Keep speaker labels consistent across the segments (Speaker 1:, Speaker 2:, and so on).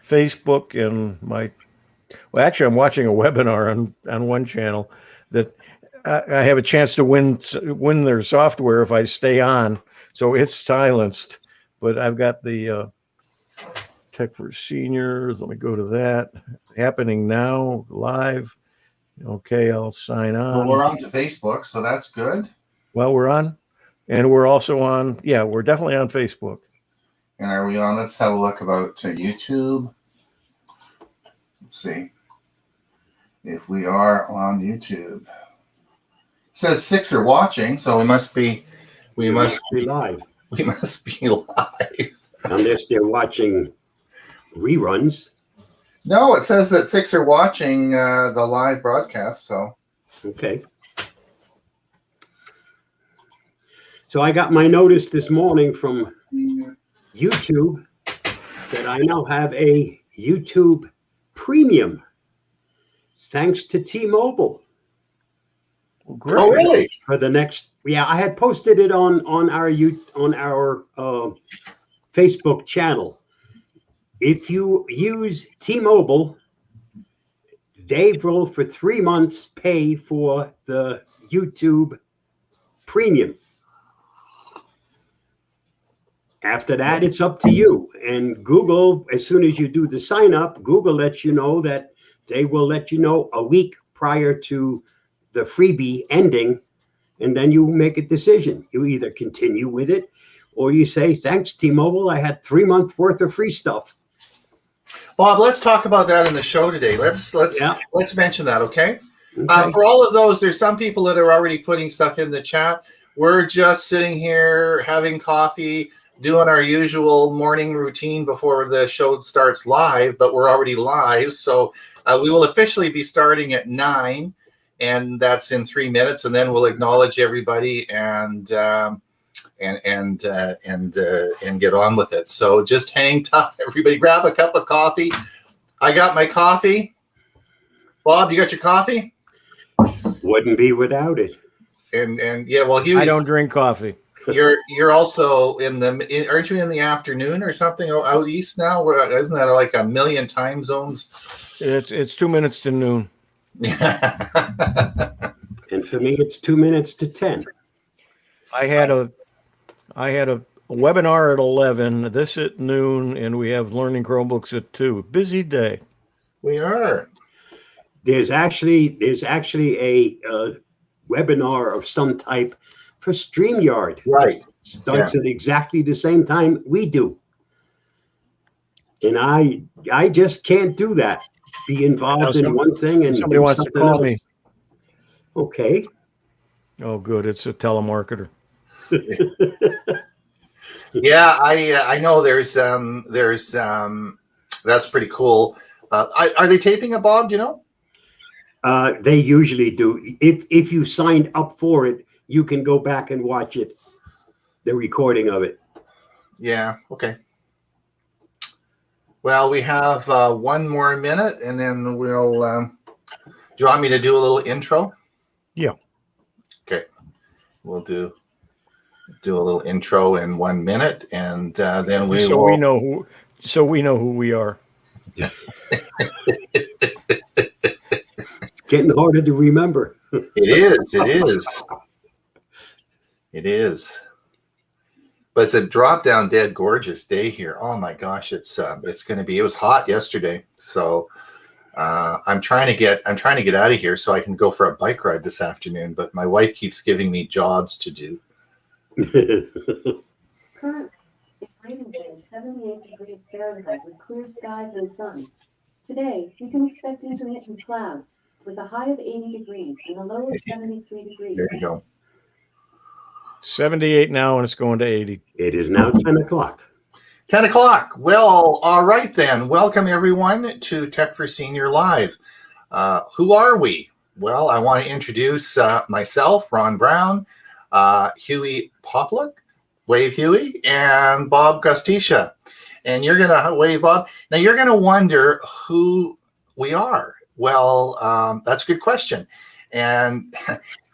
Speaker 1: Facebook and well, actually, I'm watching a webinar on one channel that I have a chance to win their software if I stay on. So it's silenced, but I've got the Tech for Seniors. Let me go to that. Happening now, live. Okay, I'll sign
Speaker 2: Well, we're
Speaker 1: on.
Speaker 2: on to Facebook, so that's good.
Speaker 1: Well, we're on, and we're also on. Yeah, we're definitely on Facebook.
Speaker 2: And are we on? Let's have a look about YouTube. Let's see if we are on YouTube. It says 6 are watching, so we must be
Speaker 3: live.
Speaker 2: We must be live.
Speaker 3: Unless they're watching reruns.
Speaker 2: No, it says that 6 are watching the live broadcast. So
Speaker 3: okay. So I got my notice this morning from YouTube that I now have a YouTube Premium, thanks to T-Mobile.
Speaker 1: Great.
Speaker 2: Oh, really?
Speaker 3: For the next, yeah, I had posted it on our Facebook channel. If you use T-Mobile, they will for 3 months pay for the YouTube Premium. After that, it's up to you. And Google, as soon as you do the sign up, Google lets you know that they will let you know a week prior to the freebie ending. And then you make a decision. You either continue with it or you say, thanks, T-Mobile. I had 3 months worth of free stuff.
Speaker 2: Bob, let's talk about that in the show today. Let's mention that, okay? For all of those, there's some people that are already putting stuff in the chat. We're just sitting here having coffee, doing our usual morning routine before the show starts live, but we're already live. So we will officially be starting at 9, and that's in 3 minutes, and then we'll acknowledge everybody and get on with it. So just hang tough, everybody. Grab a cup of coffee. I got my coffee. Bob, you got your coffee?
Speaker 3: Wouldn't be without it.
Speaker 2: And yeah, well,
Speaker 1: I don't drink coffee.
Speaker 2: You're also aren't you in the afternoon or something out east now? Isn't that like a million time zones?
Speaker 1: It's 2 minutes to noon.
Speaker 3: And for me, it's 2 minutes to 10.
Speaker 1: I had a webinar at 11, this at noon, and we have learning Chromebooks at 2. Busy day.
Speaker 2: We are.
Speaker 3: There's actually a webinar of some type for StreamYard.
Speaker 2: Right.
Speaker 3: Starts at exactly the same time we do. And I just can't do that. Be involved in one thing and
Speaker 1: somebody wants to call me.
Speaker 3: Okay.
Speaker 1: Oh, good. It's a telemarketer.
Speaker 2: Yeah, I know. There's that's pretty cool. Are they taping it, Bob? Do you know?
Speaker 3: They usually do. If you signed up for it, you can go back and watch it, the recording of it.
Speaker 2: Yeah. Okay. Well, we have 1 more minute, and then we'll. Do you want me to do a little intro?
Speaker 1: Yeah.
Speaker 2: Okay. We'll do a little intro in 1 minute, and then we
Speaker 1: so we know who we are.
Speaker 3: It's getting harder to remember.
Speaker 2: It is. But it's a drop down dead gorgeous day here. Oh my gosh, it's going to be. It was hot yesterday, so I'm trying to get out of here so I can go for a bike ride this afternoon. But my wife keeps giving me jobs to do.
Speaker 4: Currently, it's raining today, 78 degrees Fahrenheit with clear skies and sun. Today, you can expect intermittent clouds with a high of 80 degrees and a low of 73 degrees.
Speaker 2: There you go.
Speaker 1: 78 now, and it's going to 80.
Speaker 3: It is now 10 o'clock.
Speaker 2: 10 o'clock. Well, all right then. Welcome everyone to Tech for Senior Live. Who are we? Well, I want to introduce myself, Ron Brown, Huey Popluck, wave Huey, and Bob Gustisha. And you're going to wave Bob. Now you're going to wonder who we are. Well, that's a good question. And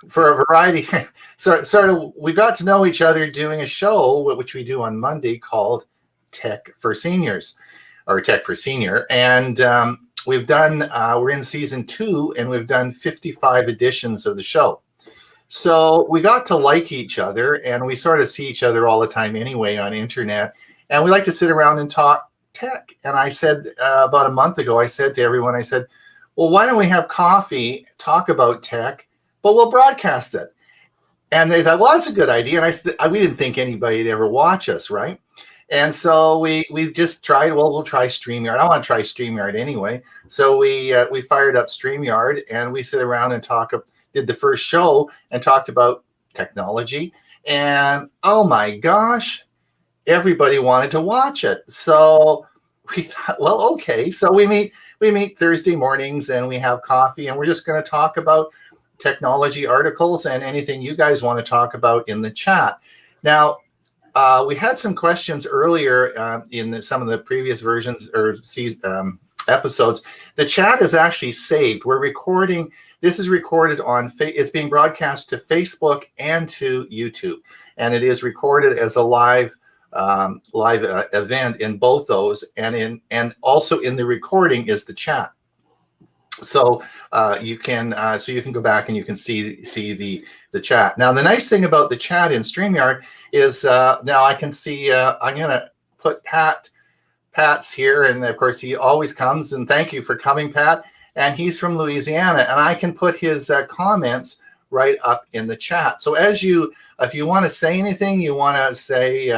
Speaker 2: for a variety, sort of, we got to know each other doing a show, which we do on Monday, called Tech for Seniors. or Tech for Senior. And we've done, we're in season 2, and we've done 55 editions of the show. So we got to like each other, and we sort of see each other all the time anyway on internet. And we like to sit around and talk tech. And I said, about a month ago, I said to everyone, I said, well, why don't we have coffee, talk about tech, but we'll broadcast it. And they thought, well, that's a good idea. And we didn't think anybody'd ever watch us, right? And so we just tried, well, we'll try StreamYard. I want to try StreamYard anyway. So we fired up StreamYard, and we sit around and did the first show and talked about technology. And oh my gosh, everybody wanted to watch it. So we thought, well, okay. So we meet Thursday mornings, and we have coffee, and we're just going to talk about technology articles and anything you guys want to talk about in the chat. Now, we had some questions earlier in some of the previous versions or episodes. The chat is actually saved. We're recording. This is recorded on. It's being broadcast to Facebook and to YouTube, and it is recorded as a live event in both those. And also in the recording is the chat. So you can go back and you can see the chat. Now, the nice thing about the chat in StreamYard is now I can see, I'm going to put Pat's here. And of course, he always comes. And thank you for coming, Pat. And he's from Louisiana. And I can put his comments right up in the chat. So if you want to say anything, you want to say,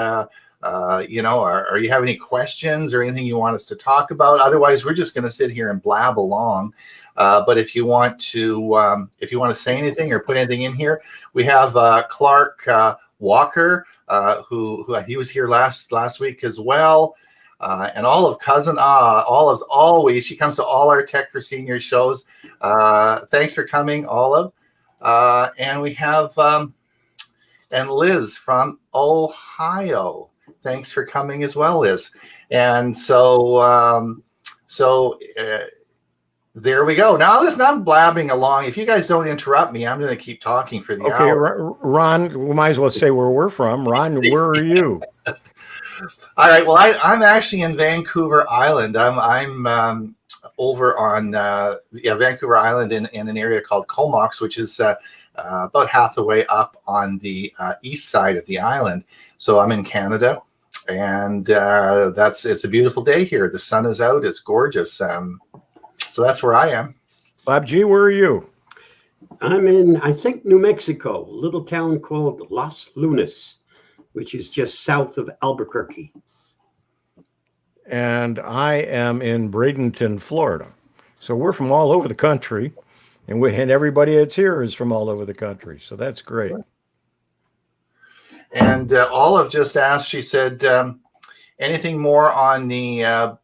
Speaker 2: or you have any questions or anything you want us to talk about. Otherwise, we're just going to sit here and blab along. But if you want to say anything or put anything in here, we have Clark Walker, who he was here last week as well, and Olive Cousin. Olive's always, she comes to all our Tech for Seniors shows. Thanks for coming, Olive. And we have and Liz from Ohio. Thanks for coming as well, Liz. And so there we go. Now, listen, I'm blabbing along. If you guys don't interrupt me, I'm going to keep talking for the hour.
Speaker 1: Ron, we might as well say where we're from. Ron, where are you?
Speaker 2: All right. Well, I'm actually in Vancouver Island. I'm over on Vancouver Island in an area called Comox, which is about half the way up on the east side of the island. So I'm in Canada, and it's a beautiful day here. The sun is out. It's gorgeous. So that's where I am.
Speaker 1: Bob G, where are you?
Speaker 3: I'm in, I think, New Mexico, a little town called Los Lunas, which is just south of Albuquerque.
Speaker 1: And I am in Bradenton, Florida. So we're from all over the country, and everybody that's here is from all over the country. So that's great.
Speaker 2: And Olive just asked, she said, anything more on the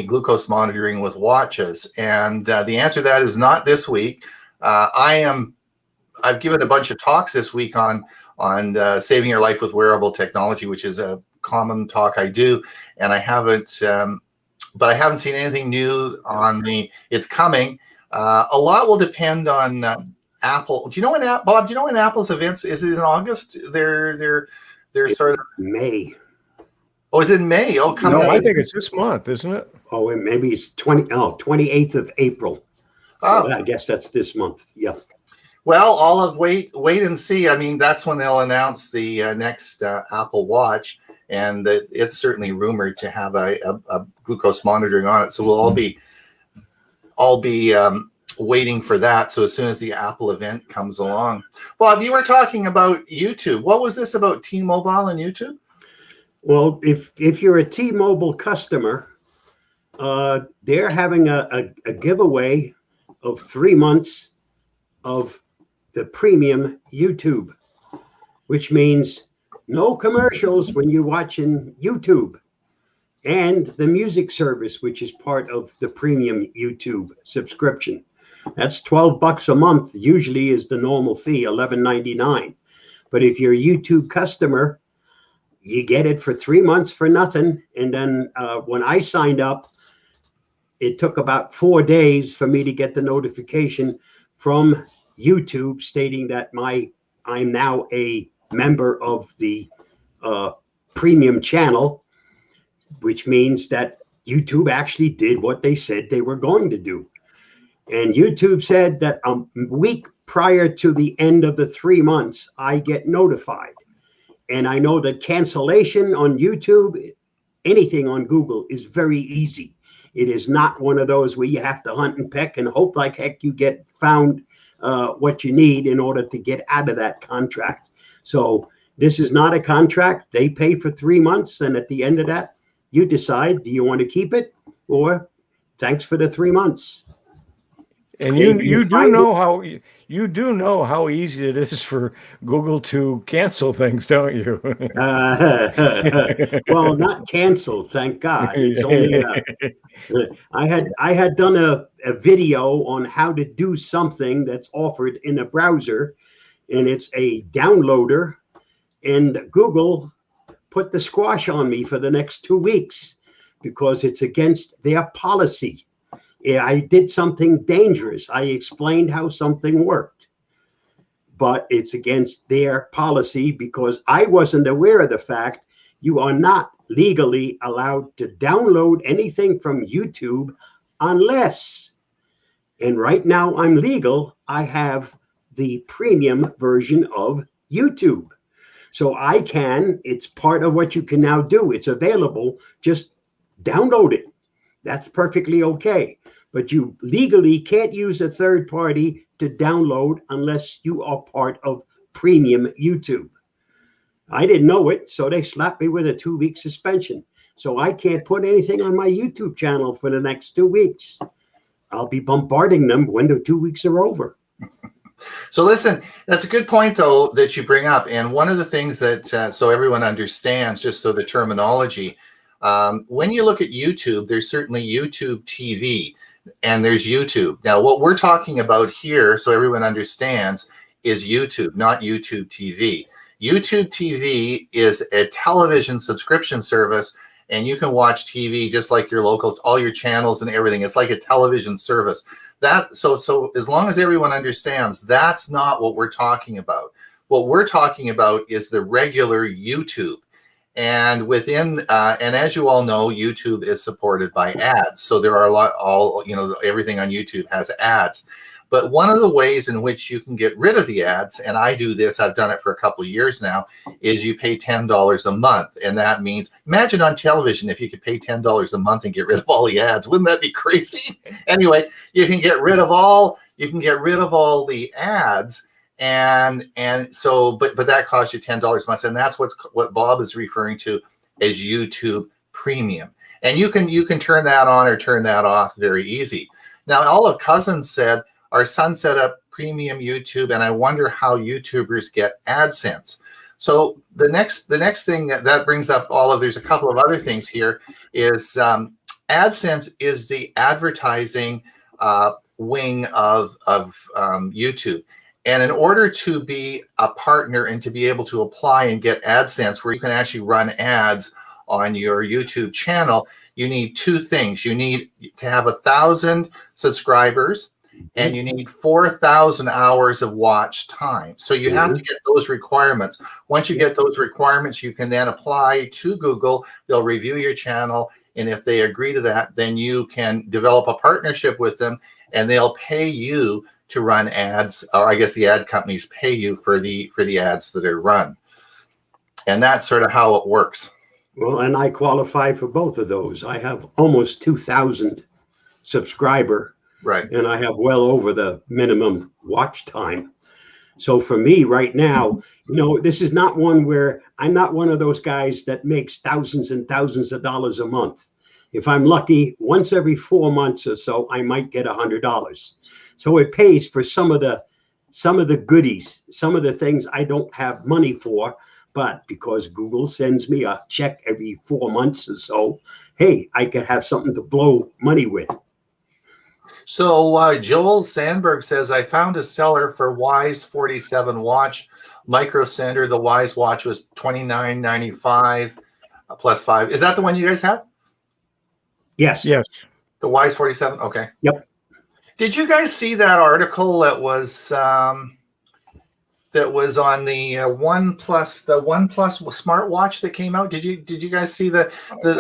Speaker 2: glucose monitoring with watches? And the answer to that is not this week. I've given a bunch of talks this week on saving your life with wearable technology, which is a common talk I do, and I haven't seen anything new on it's coming. A lot will depend on Apple. Do you know when Bob? Do you know when Apple's events is? It in August? They're sort of
Speaker 3: May.
Speaker 2: Oh, is it in May? Oh, come on.
Speaker 1: I think it's this month, isn't it?
Speaker 3: Oh, and maybe it's 28th of April. So I guess that's this month. Yeah.
Speaker 2: Well, Olive, wait and see. I mean, that's when they'll announce the next Apple Watch, and it's certainly rumored to have a glucose monitoring on it. So we'll all be waiting for that. So as soon as the Apple event comes along. Bob, you were talking about YouTube. What was this about T-Mobile and YouTube?
Speaker 3: Well, if you're a T-Mobile customer, they're having a giveaway of 3 months of the premium YouTube, which means no commercials when you're watching YouTube, and the music service, which is part of the premium YouTube subscription. That's $12 a month, usually is the normal fee, $11.99. But if you're a YouTube customer, you get it for 3 months for nothing. And then when I signed up, it took about 4 days for me to get the notification from YouTube stating that I'm now a member of the premium channel. which means that YouTube actually did what they said they were going to do. And YouTube said that a week prior to the end of the 3 months, I get notified. And I know that cancellation on YouTube, anything on Google, is very easy. It is not one of those where you have to hunt and peck and hope like heck you get found what you need in order to get out of that contract. So this is not a contract. They pay for 3 months, and at the end of that, you decide, do you want to keep it, or thanks for the 3 months.
Speaker 1: And you do know how easy it is for Google to cancel things, don't you?
Speaker 3: Well, not canceled, thank God. It's only I had done a video on how to do something that's offered in a browser, and it's a downloader, and Google put the squash on me for the next 2 weeks because it's against their policy. I did something dangerous. I explained how something worked, but it's against their policy because I wasn't aware of the fact you are not legally allowed to download anything from YouTube unless, and right now I'm legal, I have the premium version of YouTube. So I can, it's part of what you can now do. It's available, just download it. That's perfectly okay. But you legally can't use a third party to download unless you are part of premium YouTube. I didn't know it, so they slapped me with a 2-week suspension. So I can't put anything on my YouTube channel for the next 2 weeks. I'll be bombarding them when the 2 weeks are over.
Speaker 2: So listen, that's a good point, though, that you bring up. And one of the things that, so everyone understands, just so the terminology, when you look at YouTube, there's certainly YouTube TV and there's YouTube. Now, what we're talking about here, so everyone understands, is YouTube, not YouTube TV. YouTube TV is a television subscription service, and you can watch TV just like your local, all your channels and everything. It's like a television service. So as long as everyone understands, that's not what we're talking about. What we're talking about is the regular YouTube. And within, and as you all know, YouTube is supported by ads. So there are everything on YouTube has ads. But one of the ways in which you can get rid of the ads, and I do this, I've done it for a couple of years now, is you pay $10 a month. And that means, imagine on television if you could pay $10 a month and get rid of all the ads. Wouldn't that be crazy? Anyway, you can get rid of all the ads. And so, but that costs you $10 a month. And that's what Bob is referring to as YouTube Premium. And you can turn that on or turn that off very easy. Now, Olive Cousins said, our son set up premium YouTube, and I wonder how YouTubers get AdSense. So the next thing that brings up there's a couple of other things here, is AdSense is the advertising wing of YouTube. And in order to be a partner and to be able to apply and get AdSense, where you can actually run ads on your YouTube channel, you need two things. You need to have 1,000 subscribers, and you need 4,000 hours of watch time. So you have to get those requirements. Once you get those requirements, you can then apply to Google. They'll review your channel, and if they agree to that, then you can develop a partnership with them, and they'll pay you to run ads, or I guess the ad companies pay you for the ads that are run. And that's sort of how it works.
Speaker 3: Well, and I qualify for both of those. I have almost 2,000 subscriber.
Speaker 2: Right.
Speaker 3: And I have well over the minimum watch time. So for me right now, this is not one where I'm not one of those guys that makes thousands and thousands of dollars a month. If I'm lucky, once every 4 months or so, I might get $100. So it pays for some of the goodies, some of the things I don't have money for, but because Google sends me a check every 4 months or so, hey, I could have something to blow money with.
Speaker 2: So Joel Sandberg says, I found a seller for Wise 47 watch micro sender. The Wise watch was $29.95 plus $5. Is that the one you guys have?
Speaker 3: Yes.
Speaker 1: Yes.
Speaker 2: The Wise 47. Okay.
Speaker 3: Yep.
Speaker 2: Did you guys see that article that was that was on the OnePlus smartwatch that came out. Did you guys see the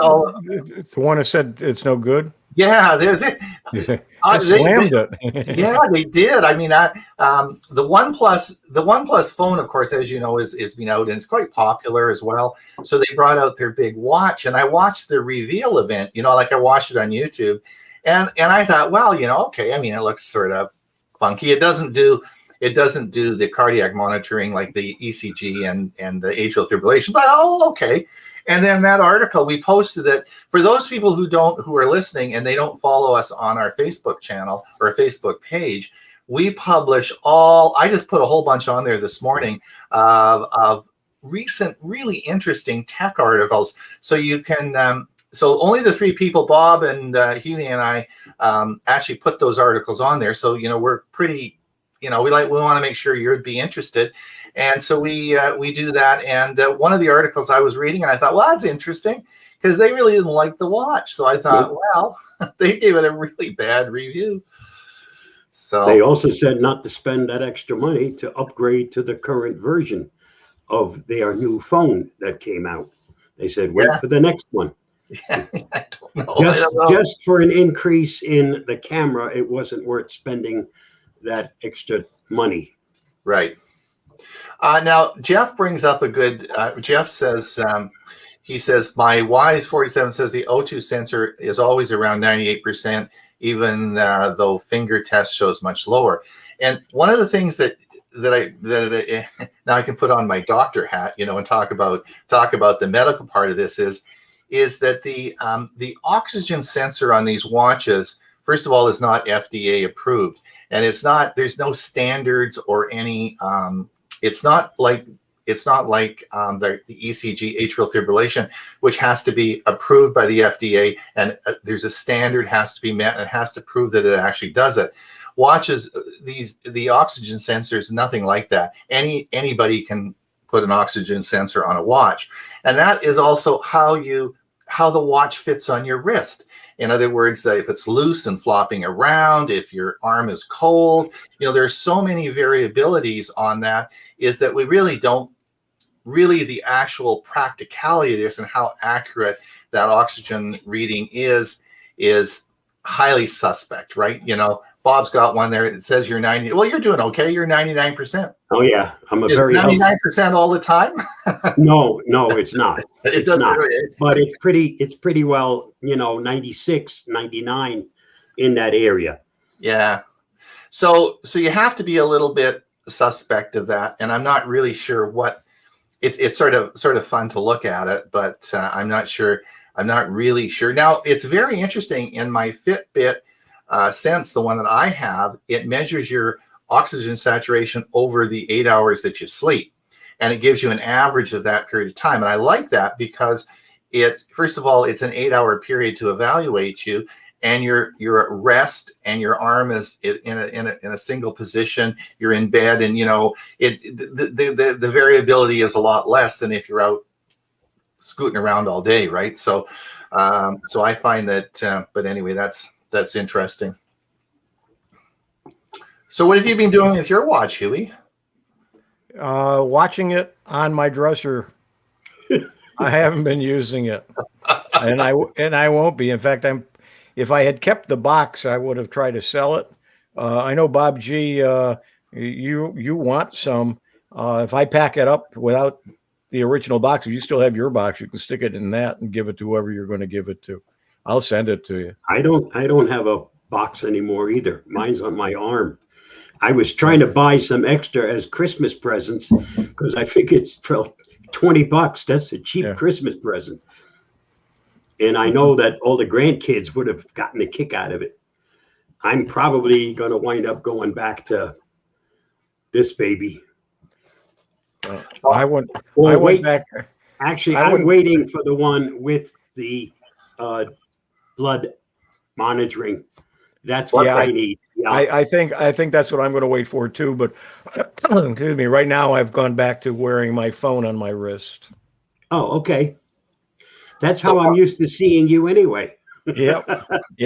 Speaker 2: all?
Speaker 1: It's the one that said it's no good.
Speaker 2: Yeah, there's it.
Speaker 1: I slammed it.
Speaker 2: Yeah, they did. I mean, the OnePlus phone, of course, as you know, is been out and it's quite popular as well. So they brought out their big watch, and I watched the reveal event. Like I watched it on YouTube, and I thought, well, okay. I mean, it looks sort of funky. It doesn't do the cardiac monitoring like the ECG and the atrial fibrillation, but okay. And then that article, we posted it for those people who are listening and they don't follow us on our Facebook channel or Facebook page. We publish I just put a whole bunch on there this morning of recent, really interesting tech articles. So you can, so only the three people, Bob and Huey and I, actually put those articles on there. So, we're pretty, we want to make sure you'd be interested. And so we do that. And one of the articles I was reading, and I thought, well, that's interesting because they really didn't like the watch. So I thought, well, they gave it a really bad review. So
Speaker 3: they also said not to spend that extra money to upgrade to the current version of their new phone that came out. They said, wait for the next one.
Speaker 2: Yeah, I don't know.
Speaker 3: Just for an increase in the camera, it wasn't worth spending that extra money.
Speaker 2: Right. Now, Jeff brings up a good, Jeff says, he says, my Wise 47 says the O2 sensor is always around 98%, even though finger test shows much lower. And one of the things that now I can put on my doctor hat, and talk about the medical part of this is that the oxygen sensor on these watches, first of all, is not FDA approved, and there's no standards or any. It's not like the ECG atrial fibrillation, which has to be approved by the FDA, and there's a standard has to be met, and it has to prove that it actually does it. Watches, the oxygen sensors, nothing like that. Anybody can put an oxygen sensor on a watch, and that is also how the watch fits on your wrist. In other words, if it's loose and flopping around, if your arm is cold, there's so many variabilities on that, is that we really don't the actual practicality of this and how accurate that oxygen reading is highly suspect, right? Bob's got one there that says you're 90. Well, you're doing okay. You're 99%.
Speaker 3: Oh yeah, I'm
Speaker 2: is
Speaker 3: very
Speaker 2: 99% all the time.
Speaker 3: No, it's not.
Speaker 2: It's not.
Speaker 3: Really. But it's pretty well, 96, 99 in that area.
Speaker 2: Yeah. So you have to be a little bit suspect of that, and I'm not really sure what. It's sort of fun to look at it, but I'm not sure. I'm not really sure. Now, it's very interesting in my Fitbit Sense, the one that I have. It measures your oxygen saturation over the 8 hours that you sleep, and it gives you an average of that period of time. And I like that because first of all, it's an 8-hour period to evaluate you, and you're at rest, and your arm is in a single position. You're in bed, and the variability is a lot less than if you're out scooting around all day, right? So I find that. But anyway, that's interesting. So what have you been doing with your watch, Huey?
Speaker 1: Watching it on my dresser. I haven't been using it, and I won't be. In fact, if I had kept the box, I would have tried to sell it. I know, Bob G, you want some. If I pack it up without the original box, if you still have your box, you can stick it in that and give it to whoever you're going to give it to. I'll send it to you.
Speaker 3: I don't have a box anymore either. Mine's on my arm. I was trying to buy some extra as Christmas presents because I think it's for $20. That's a cheap Christmas present. And I know that all the grandkids would have gotten a kick out of it. I'm probably going to wind up going back to this baby.
Speaker 1: I went back.
Speaker 3: Actually, I'm waiting for the one with the blood monitoring. That's what I need. Yeah.
Speaker 1: I think that's what I'm going to wait for too. But excuse me. Right now, I've gone back to wearing my phone on my wrist.
Speaker 3: Oh, okay. That's how I'm used to seeing you anyway.
Speaker 1: Yeah,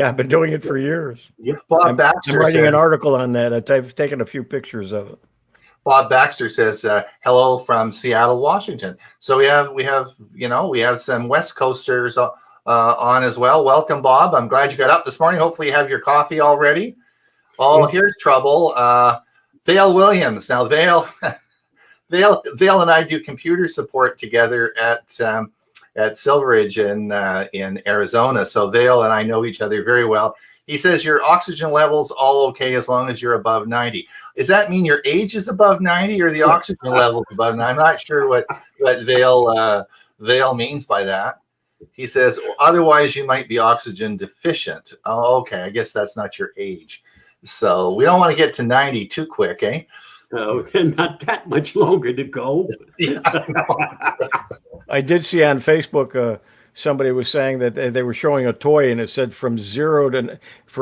Speaker 1: I've been doing it for years.
Speaker 3: Yeah.
Speaker 1: I'm writing an article on that. I've taken a few pictures of it.
Speaker 2: Bob Baxter says hello from Seattle, Washington. So we have some West Coasters on as well. Welcome, Bob. I'm glad you got up this morning. Hopefully you have your coffee already. Oh, here's trouble. Vale Williams. Now Vale and I do computer support together at Silveridge in Arizona. So Vale and I know each other very well. He says your oxygen level's all okay as long as you're above 90. Does that mean your age is above 90 or the oxygen level's above 90? I'm not sure what Vale means by that. He says, otherwise you might be oxygen deficient. Oh, okay. I guess that's not your age. So we don't want to get to 90 too quick, eh?
Speaker 3: Oh, not that much longer to go.
Speaker 2: Yeah,
Speaker 1: I did see on Facebook somebody was saying that they were showing a toy and it said for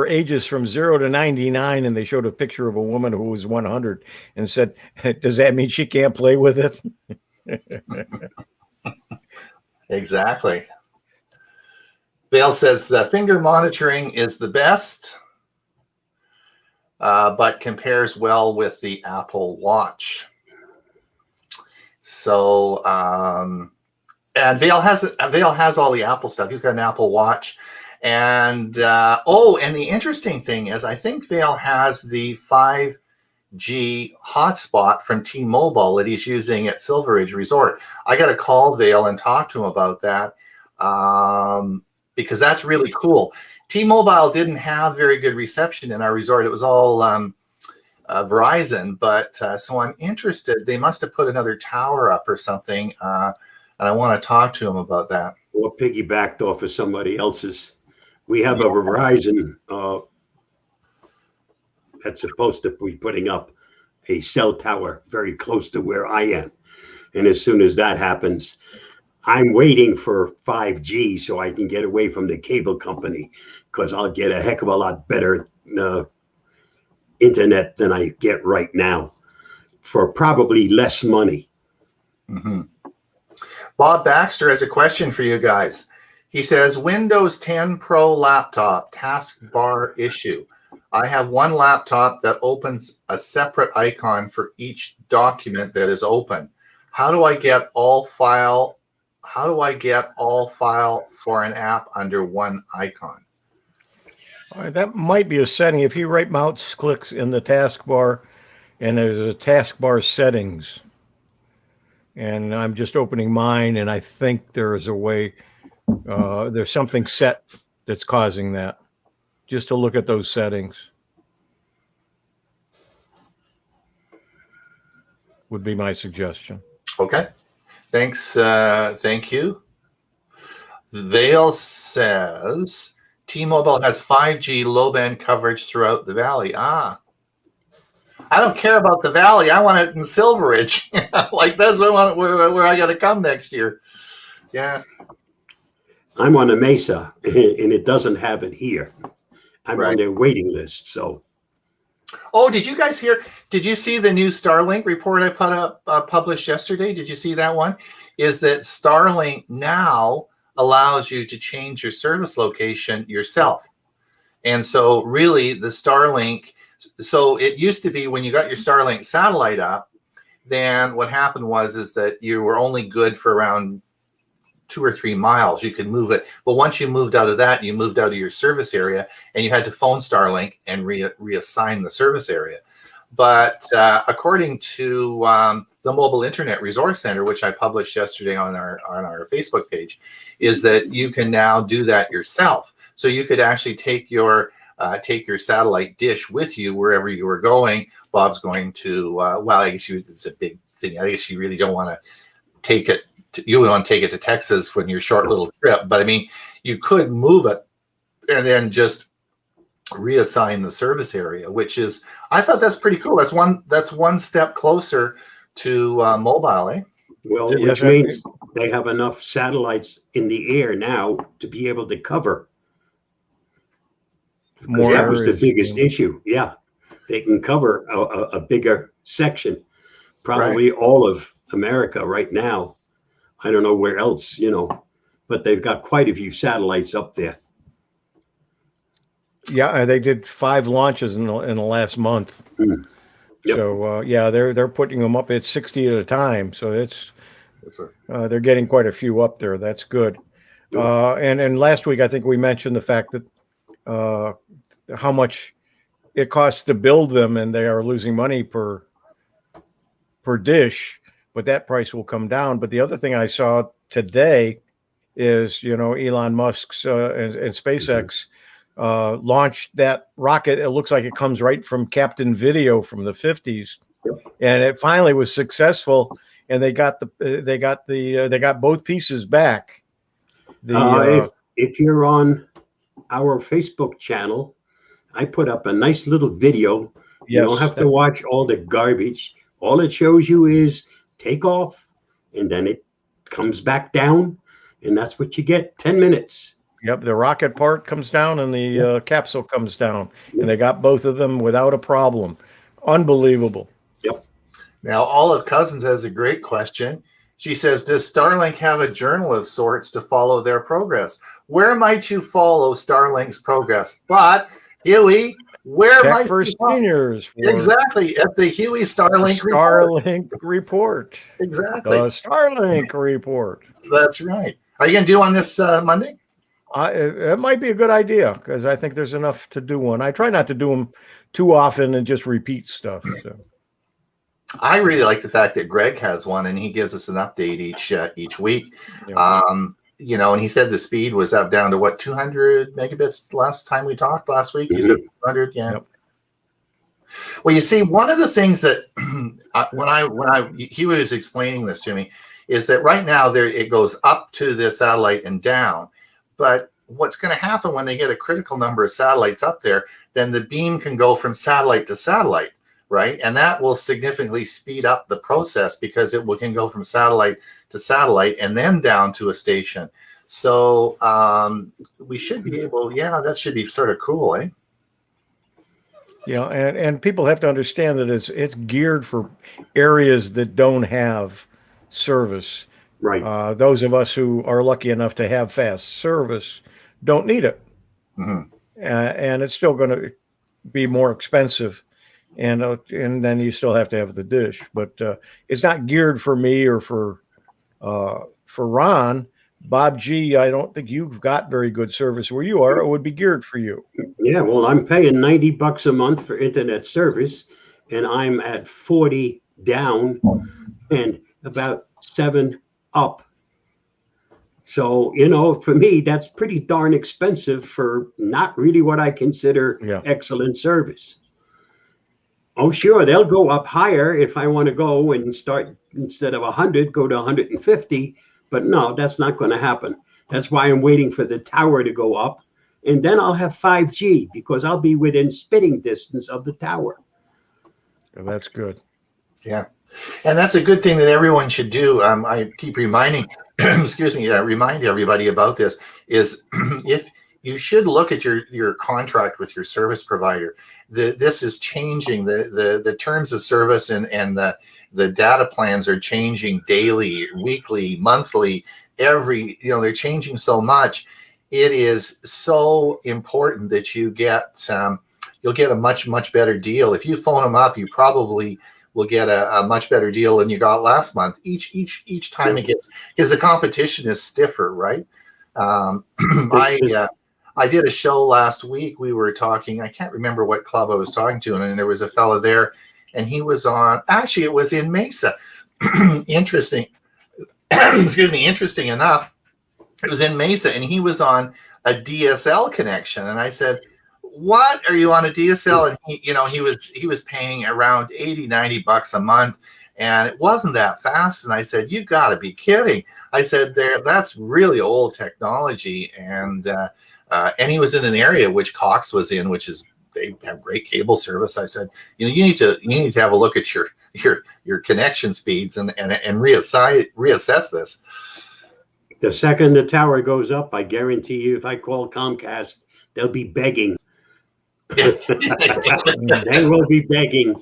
Speaker 1: ages from 0 to 99, and they showed a picture of a woman who was 100 and said, does that mean she can't play with it?
Speaker 2: Exactly. Vale says finger monitoring is the best, but compares well with the Apple Watch. So, and Vale has all the Apple stuff. He's got an Apple Watch, and and the interesting thing is, I think Vale has the 5G hotspot from T-Mobile that he's using at Silveridge Resort. I got to call Vale and talk to him about that because that's really cool. T-Mobile didn't have very good reception in our resort. It was all Verizon, but so I'm interested. They must have put another tower up or something, and I want to talk to him about that.
Speaker 3: Or piggybacked off of somebody else's. We have a Verizon that's supposed to be putting up a cell tower very close to where I am. And as soon as that happens, I'm waiting for 5G so I can get away from the cable company, because I'll get a heck of a lot better internet than I get right now for probably less money.
Speaker 2: Mm-hmm. Bob Baxter has a question for you guys. He says, Windows 10 Pro laptop taskbar issue. I have one laptop that opens a separate icon for each document that is open. How do I get all file for an app under one icon?
Speaker 1: All right, that might be a setting. If you right mouse clicks in the taskbar and there's a taskbar settings, and I'm just opening mine, and I think there is a way, there's something set that's causing that. Just to look at those settings would be my suggestion.
Speaker 2: Okay. Thanks. Thank you. Vale says T-Mobile has 5G low-band coverage throughout the valley. I don't care about the valley. I want it in Silveridge. Like that's where I got to come next year. Yeah.
Speaker 3: I'm on a Mesa, and it doesn't have it here. I'm on their waiting list. So.
Speaker 2: Oh, did you guys hear? Did you see the new Starlink report I put up published yesterday? Did you see that one? Is that Starlink now allows you to change your service location yourself, and so really the Starlink. So it used to be when you got your Starlink satellite up, then what happened is that you were only good for around 2 or 3 miles. You could move it, but once you moved out of that, you moved out of your service area, and you had to phone Starlink and reassign the service area. But according to the Mobile Internet Resource Center, which I published yesterday on our Facebook page, is that you can now do that yourself. So you could actually take your satellite dish with you wherever you were going. Bob's going to, well, I guess it's a big thing. I guess you really don't want to take it. You want to take it to Texas when your short little trip. But I mean, you could move it and then just reassign the service area, which is, I thought that's pretty cool. That's one step closer to mobile, eh?
Speaker 3: Well, which means they have enough satellites in the air now to be able to cover.
Speaker 1: More
Speaker 3: that was the
Speaker 1: areas,
Speaker 3: biggest issue. Yeah, they can cover a bigger section, probably all of America right now. I don't know where else, but they've got quite a few satellites up there.
Speaker 1: Yeah, they did 5 launches in the last month.
Speaker 3: Yep.
Speaker 1: So yeah, they're putting them up at 60 at a time. So
Speaker 2: That's a-
Speaker 1: they're getting quite a few up there. That's good.
Speaker 3: Yep.
Speaker 1: And last week I think we mentioned the fact that how much it costs to build them, and they are losing money per dish, but that price will come down. But the other thing I saw today is, Elon Musk's and SpaceX launched that rocket. It looks like it comes right from Captain Video from the 50s, and it finally was successful. And they got both pieces back.
Speaker 3: If you're on our Facebook channel, I put up a nice little video. You don't have to watch all the garbage. All it shows you is takeoff, and then it comes back down, and that's what you get. 10 minutes.
Speaker 1: Yep, the rocket part comes down and the capsule comes down, and they got both of them without a problem. Unbelievable.
Speaker 3: Yep.
Speaker 2: Now, Olive Cousins has a great question. She says, does Starlink have a journal of sorts to follow their progress? Where might you follow Starlink's progress? But, Huey, where
Speaker 1: Tech
Speaker 2: might
Speaker 1: for
Speaker 2: you follow?
Speaker 1: Seniors.
Speaker 2: Exactly, at the Huey Starlink
Speaker 1: Report.
Speaker 2: Exactly.
Speaker 1: The Starlink Report.
Speaker 2: That's right. Are you going to do on this Monday?
Speaker 1: It might be a good idea, because I think there's enough to do one. I try not to do them too often and just repeat stuff. So.
Speaker 2: I really like the fact that Greg has one, and he gives us an update each week.
Speaker 1: Yeah.
Speaker 2: And he said the speed was up down to 200 megabits last time we talked last week. He said 200, yeah.
Speaker 1: Yep.
Speaker 2: Well, you see, one of the things that he was explaining this to me is that right now it goes up to the satellite and down, but what's going to happen when they get a critical number of satellites up there, then the beam can go from satellite to satellite, right? And that will significantly speed up the process, because can go from satellite to satellite and then down to a station. So we should be able, that should be sort of cool, eh?
Speaker 1: Yeah, and people have to understand that it's geared for areas that don't have service.
Speaker 3: Right.
Speaker 1: Those of us who are lucky enough to have fast service don't need it.
Speaker 2: Mm-hmm.
Speaker 1: And it's still going to be more expensive. And then you still have to have the dish. But it's not geared for me or for Ron. Bob G, I don't think you've got very good service where you are. It would be geared for you.
Speaker 3: Yeah, well, I'm paying $90 a month for internet service, and I'm at 40 down and about 7 up. So, for me, that's pretty darn expensive for not really what I consider excellent service. Oh, sure, they'll go up higher if I want to go and start, instead of 100, go to 150. But no, that's not going to happen. That's why I'm waiting for the tower to go up. And then I'll have 5G, because I'll be within spitting distance of the tower.
Speaker 1: So that's good.
Speaker 2: Yeah. And that's a good thing that everyone should do. I keep reminding, remind everybody about this, is if you should look at your contract with your service provider. This is changing. The terms of service and the data plans are changing daily, weekly, monthly, they're changing so much. It is so important that you'll get a much, much better deal. If you phone them up, you probably will get a much better deal than you got last month. Each time it gets, because the competition is stiffer, right? I did a show last week. We were talking, I can't remember what club I was talking to, and there was a fellow there, and he was on, actually it was in Mesa. Interesting. Interesting enough, it was in Mesa, and he was on a DSL connection. And I said, what, are you on a DSL? And he was paying around $80-90 a month, and it wasn't that fast. And I said, you got to be kidding. I said, that's really old technology. And he was in an area which Cox was in, which is, they have great cable service. I said, you need to have a look at your connection speeds and reassess this.
Speaker 3: The second the tower goes up, I guarantee you, if I call Comcast, they'll be begging. They will be begging.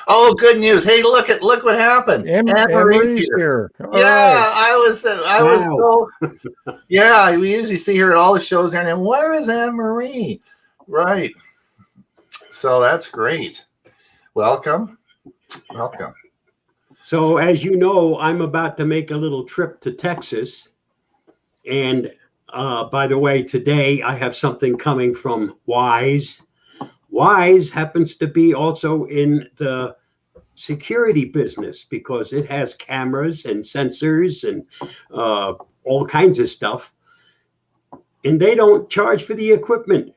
Speaker 2: Oh, good news! Hey, look what happened.
Speaker 1: Anne-Marie's here.
Speaker 2: Yeah, I was so. Yeah, we usually see her at all the shows, and then where is Anne-Marie? Right. So that's great. Welcome. Welcome.
Speaker 3: So as you know, I'm about to make a little trip to Texas. And by the way, today I have something coming from Wise. Wise happens to be also in the security business because it has cameras and sensors and all kinds of stuff. And they don't charge for the equipment.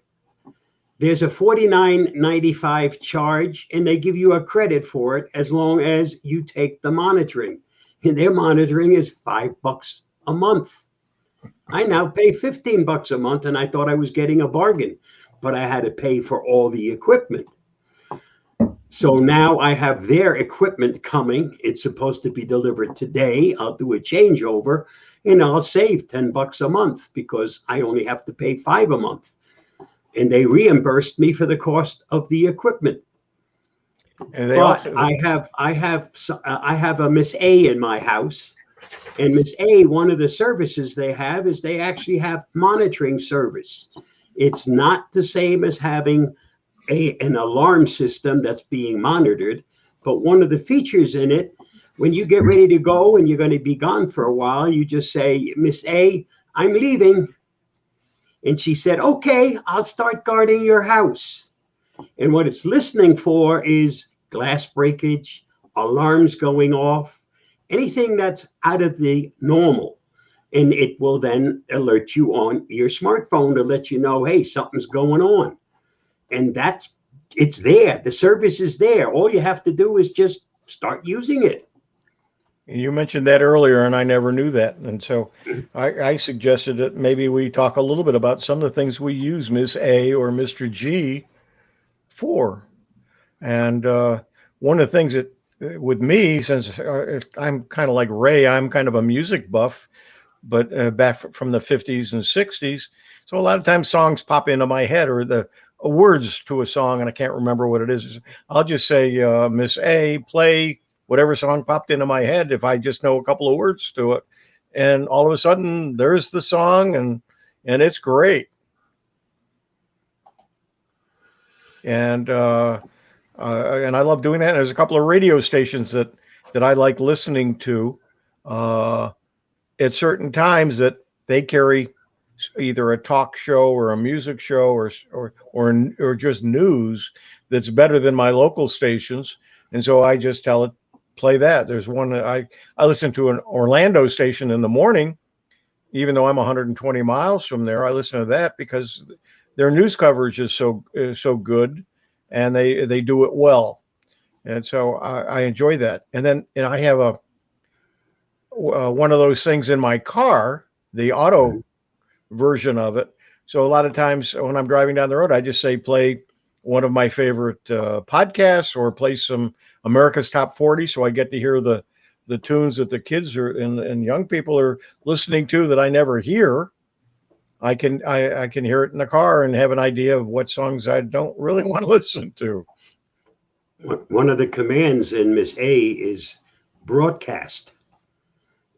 Speaker 3: There's a $49.95 charge, and they give you a credit for it as long as you take the monitoring. And their monitoring is $5 a month. I now pay $15 a month, and I thought I was getting a bargain, but I had to pay for all the equipment. So now I have their equipment coming. It's supposed to be delivered today. I'll do a changeover, and I'll save $10 a month because I only have to pay $5 a month. And they reimbursed me for the cost of the equipment.
Speaker 1: And they
Speaker 3: But
Speaker 1: also,
Speaker 3: I have a Miss A in my house, and Miss A, one of the services they have is they actually have monitoring service. It's not the same as having an alarm system that's being monitored, but one of the features in it, when you get ready to go and you're going to be gone for a while, you just say, Miss A, I'm leaving. And she said, okay, I'll start guarding your house. And what it's listening for is glass breakage, alarms going off, anything that's out of the normal. And it will then alert you on your smartphone to let you know, hey, something's going on. And it's there. The service is there. All you have to do is just start using it.
Speaker 1: you mentioned that earlier, and I never knew that. And so I suggested that maybe we talk a little bit about some of the things we use Miss A or Mr. G for. And one of the things that with me, since I'm kind of like Ray, I'm kind of a music buff, but back from the 50s and 60s. So a lot of times songs pop into my head or the words to a song, and I can't remember what it is. I'll just say, Miss A, play whatever song popped into my head if I just know a couple of words to it. And all of a sudden, there's the song, and it's great. And I love doing that. There's a couple of radio stations that I like listening to at certain times that they carry either a talk show or a music show or just news that's better than my local stations. And so I just tell it, play that. There's one that I listen to an Orlando station in the morning, even though I'm 120 miles from there. I listen to that because their news coverage is so good, and they do it well. And so I enjoy that. And then I have one of those things in my car, the auto version of it. So a lot of times when I'm driving down the road, I just say play one of my favorite podcasts or play some America's Top 40. So I get to hear the tunes that the kids are and young people are listening to that I never hear. I can hear it in the car and have an idea of what songs I don't really want to listen to.
Speaker 3: One of the commands in Miss A is broadcast.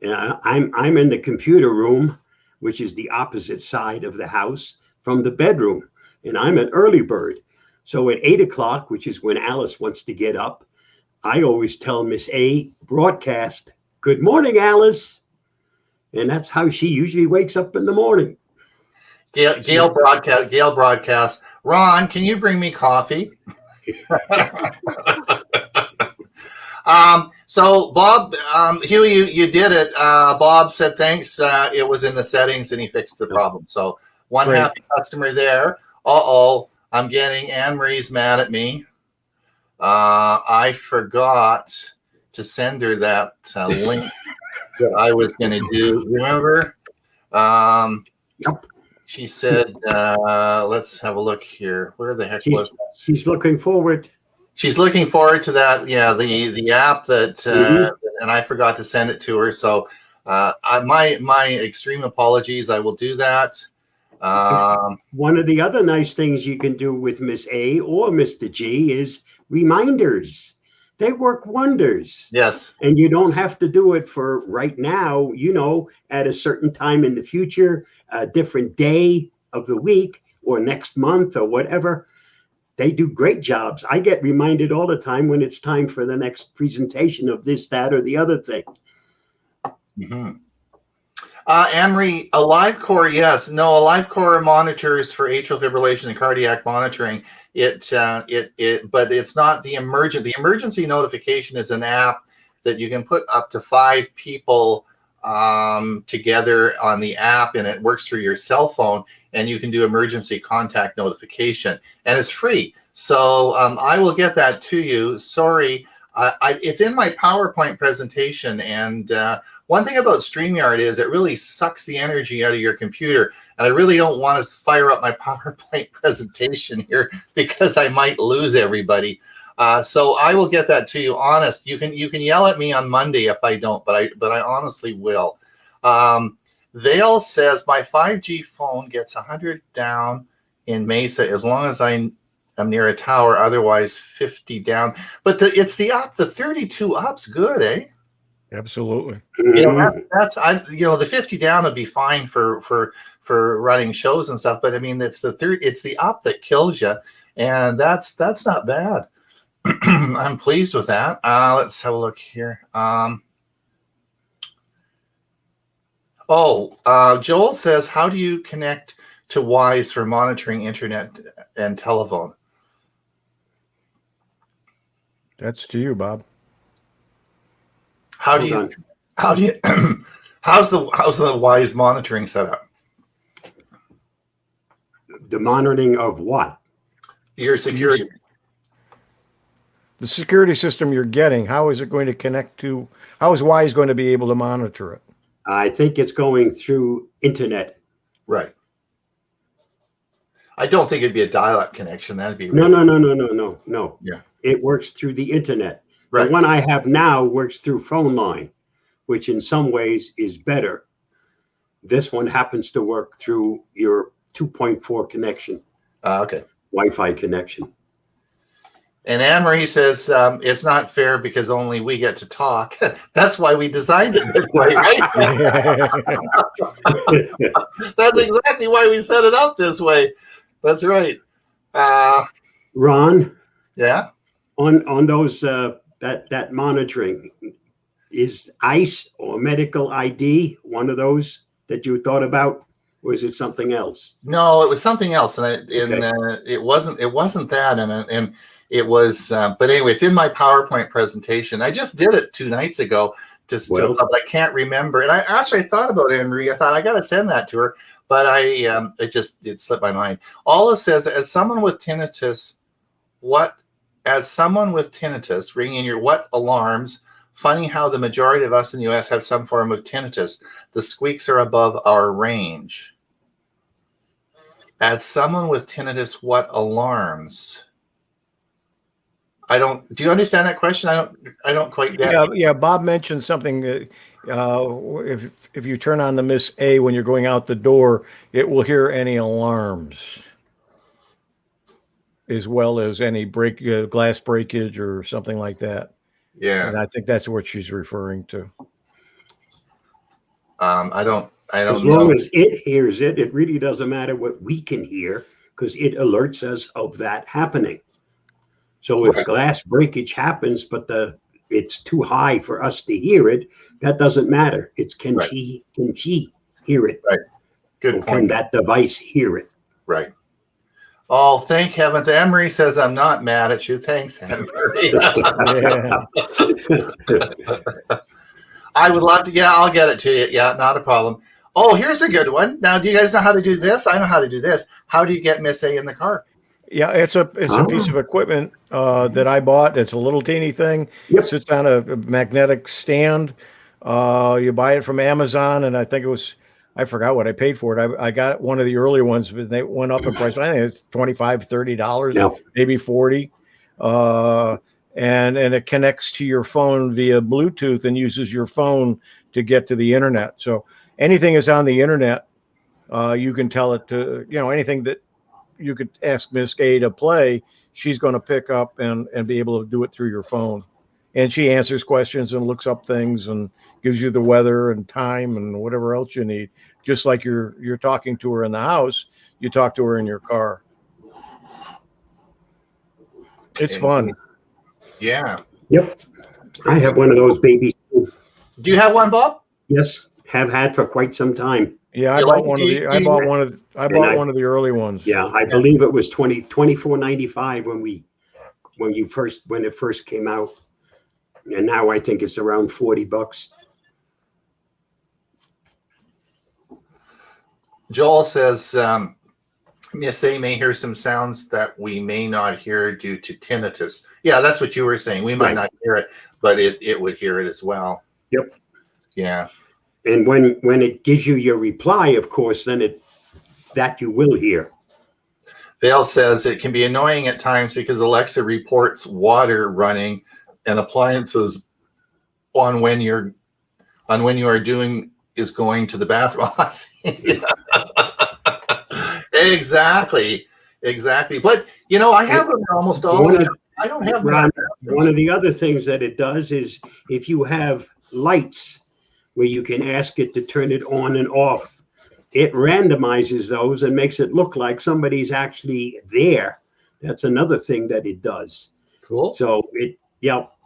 Speaker 3: I'm in the computer room, which is the opposite side of the house from the bedroom, and I'm an early bird. So at 8 o'clock, which is when Alice wants to get up, I always tell Miss A, broadcast, good morning, Alice. And that's how she usually wakes up in the morning.
Speaker 2: Gail broadcast. Ron, can you bring me coffee? So Bob, Huey, you did it. Bob said thanks. It was in the settings and he fixed the problem. So one
Speaker 1: Great.
Speaker 2: happy customer there. I'm getting Anne Marie's mad at me. I forgot to send her that link that I was going to do. Remember?
Speaker 3: Yep.
Speaker 2: She said, let's have a look here. Where the heck was that?
Speaker 3: She's looking forward.
Speaker 2: She's looking forward to that. Yeah, the app that, and I forgot to send it to her. So my extreme apologies. I will do that.
Speaker 3: One of the other nice things you can do with Miss A or Mr. G is reminders. They work wonders.
Speaker 2: Yes.
Speaker 3: And you don't have to do it for right now, at a certain time in the future, a different day of the week or next month or whatever. they do great jobs. I get reminded all the time when it's time for the next presentation of this, that, or the other thing.
Speaker 2: Mm-hmm. Anne-Marie, a live core, yes. No, a live core monitors for atrial fibrillation and cardiac monitoring. But it's not the emergent. The emergency notification is an app that you can put up to 5 people together on the app, and it works through your cell phone, and you can do emergency contact notification, and it's free. So I will get that to you. Sorry, it's in my PowerPoint presentation, and one thing about StreamYard is it really sucks the energy out of your computer, and I really don't want to fire up my PowerPoint presentation here because I might lose everybody. So I will get that to you. Honest, you can yell at me on Monday if I don't, but I honestly will. Vale says my 5G phone gets 100 down in Mesa as long as I'm near a tower. Otherwise, 50 down. But it's the up. The 32 up's good, eh?
Speaker 1: Absolutely.
Speaker 2: You know, the 50 down would be fine for running shows and stuff. But I mean, it's the up that kills you, and that's not bad. I'm pleased with that. Let's have a look here. Joel says, how do you connect to Wise for monitoring internet and telephone?
Speaker 1: That's to you, Bob.
Speaker 2: How's the Wise monitoring set up?
Speaker 3: The monitoring of what?
Speaker 2: Your security.
Speaker 1: The security system you're getting, how is it going to connect to, how is Wise going to be able to monitor it?
Speaker 3: I think it's going through internet.
Speaker 2: Right. I don't think it'd be a dial-up connection. That'd be
Speaker 3: No.
Speaker 2: Yeah.
Speaker 3: It works through the internet.
Speaker 2: Right.
Speaker 3: The one I have now works through phone line, which in some ways is better. This one happens to work through your 2.4 connection.
Speaker 2: Okay.
Speaker 3: Wi-Fi connection.
Speaker 2: And Anne-Marie says it's not fair because only we get to talk. That's why we designed it this way, right? That's exactly why we set it up this way. That's right.
Speaker 3: Ron?
Speaker 2: Yeah?
Speaker 3: On those, that monitoring, is ICE or medical ID one of those that you thought about? Or is it something else?
Speaker 2: No, it was something else. And it wasn't that. And it was, but anyway, it's in my PowerPoint presentation. I just did it 2 nights ago, but I can't remember. And I actually thought about Anne-Marie. I thought I got to send that to her, but it slipped my mind. Olive says, as someone with tinnitus, ringing your what alarms? Funny how the majority of us in the U.S. have some form of tinnitus. The squeaks are above our range. As someone with tinnitus, what alarms? Do you understand that question? I don't quite get it.
Speaker 1: Yeah. Bob mentioned something. If you turn on the Miss A when you're going out the door, it will hear any alarms, as well as any glass breakage or something like that.
Speaker 2: Yeah.
Speaker 1: And I think that's what she's referring to.
Speaker 2: I don't
Speaker 3: As
Speaker 2: know.
Speaker 3: long as it hears it, it really doesn't matter what we can hear because it alerts us of that happening. So if glass breakage happens, but it's too high for us to hear it, that doesn't matter. It's can she hear it?
Speaker 2: Right. Good point.
Speaker 3: Can that device hear it?
Speaker 2: Right. Oh, thank heavens. Anne-Marie says I'm not mad at you. Thanks, Anne-Marie. I would love to. Yeah, I'll get it to you. Yeah, not a problem. Oh, here's a good one. Now, do you guys know how to do this? I know how to do this. How do you get Miss A in the car?
Speaker 1: Yeah, it's a piece of equipment that I bought. It's a little teeny thing.
Speaker 3: Yep.
Speaker 1: It sits on a magnetic stand. You buy it from Amazon, and I think I forgot what I paid for it. I got one of the earlier ones, but they went up in price. I think it's $25, $30, maybe $40. And it connects to your phone via Bluetooth and uses your phone to get to the internet. So anything is on the internet. You can tell it to, anything that you could ask Miss A to play, she's going to pick up and be able to do it through your phone. And she answers questions and looks up things and gives you the weather and time and whatever else you need. Just like you're talking to her in the house, you talk to her in your car. It's fun.
Speaker 2: Yeah.
Speaker 3: Yep. I have one of those babies.
Speaker 2: Do you have one, Bob?
Speaker 3: Yes, have had for quite some time.
Speaker 1: Yeah, I
Speaker 2: You
Speaker 1: bought
Speaker 2: like it?
Speaker 1: one
Speaker 2: Do
Speaker 1: of
Speaker 2: you-
Speaker 1: the.
Speaker 2: do
Speaker 1: I
Speaker 2: you-
Speaker 1: bought one of. I
Speaker 3: And
Speaker 1: bought
Speaker 3: I-
Speaker 1: one of the early ones.
Speaker 3: Yeah, I believe it was 24.95 when it first came out. And now I think it's around $40.
Speaker 2: Joel says, Miss A may hear some sounds that we may not hear due to tinnitus. Yeah, that's what you were saying. We might
Speaker 3: Right.
Speaker 2: not hear it, but it would hear it as well.
Speaker 3: Yep.
Speaker 2: Yeah.
Speaker 3: And when it gives you your reply, of course, then that you will hear.
Speaker 2: Vale says it can be annoying at times because Alexa reports water running and appliances on when you are doing is going to the bathroom. Exactly. But I have them almost all. I don't have
Speaker 3: Ron, one of the other things that it does is if you have lights where you can ask it to turn it on and off, it randomizes those and makes it look like somebody's actually there. That's another thing that it does.
Speaker 2: Cool.
Speaker 3: So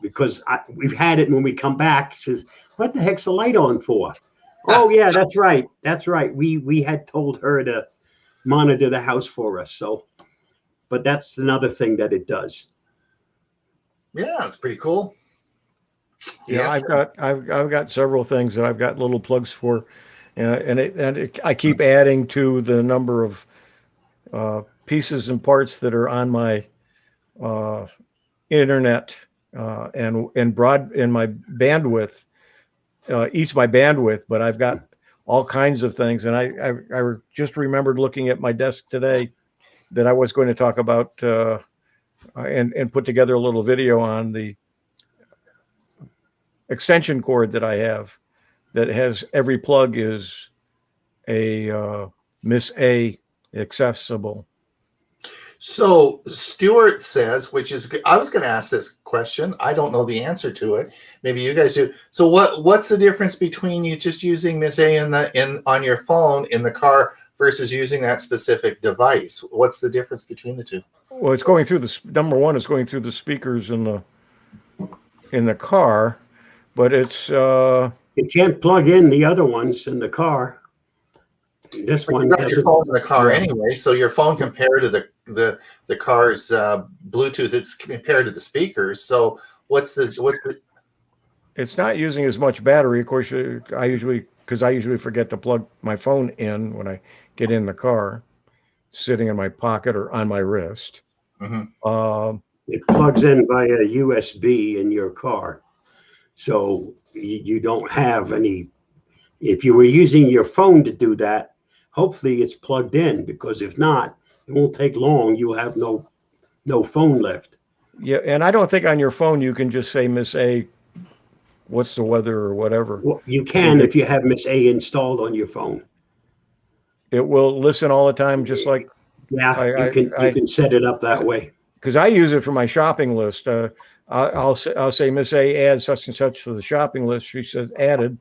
Speaker 3: because we've had it when we come back, it says, what the heck's the light on for? Oh yeah, that's right. We had told her to monitor the house for us. But that's another thing that it does.
Speaker 2: Yeah, it's pretty cool.
Speaker 1: Yeah,
Speaker 2: Yes.
Speaker 1: I've got several things that I've got little plugs for, I keep adding to the number of pieces and parts that are on my internet and broad in my bandwidth eats my bandwidth. But I've got all kinds of things, and I just remembered looking at my desk today that I was going to talk about and put together a little video on the extension cord that I have that has every plug is a Miss A accessible.
Speaker 2: So Stuart says, I was going to ask this question. I don't know the answer to it. Maybe you guys do. So what's the difference between you just using Miss A on your phone in the car versus using that specific device? What's the difference between the two?
Speaker 1: Well, it's going through number one is going through the speakers in the car, but it's
Speaker 3: you can't plug in the other ones in the car. This one
Speaker 2: got your phone in the car anyway, so your phone compared to the car's Bluetooth, it's compared to the speakers. So what's the?
Speaker 1: It's not using as much battery. Of course, I usually forget to plug my phone in when I get in the car, sitting in my pocket or on my wrist.
Speaker 2: Mm-hmm.
Speaker 3: It plugs in via USB in your car, so you don't have any. If you were using your phone to do that, hopefully it's plugged in, because if not, it won't take long. You'll have no phone left.
Speaker 1: Yeah, and I don't think on your phone you can just say Miss A, what's the weather or whatever.
Speaker 3: Well, you can if you have Miss A installed on your phone.
Speaker 1: It will listen all the time, just like.
Speaker 3: Yeah, you can set it up that way.
Speaker 1: Because I use it for my shopping list. I'll say Miss A add such and such to the shopping list. She says added,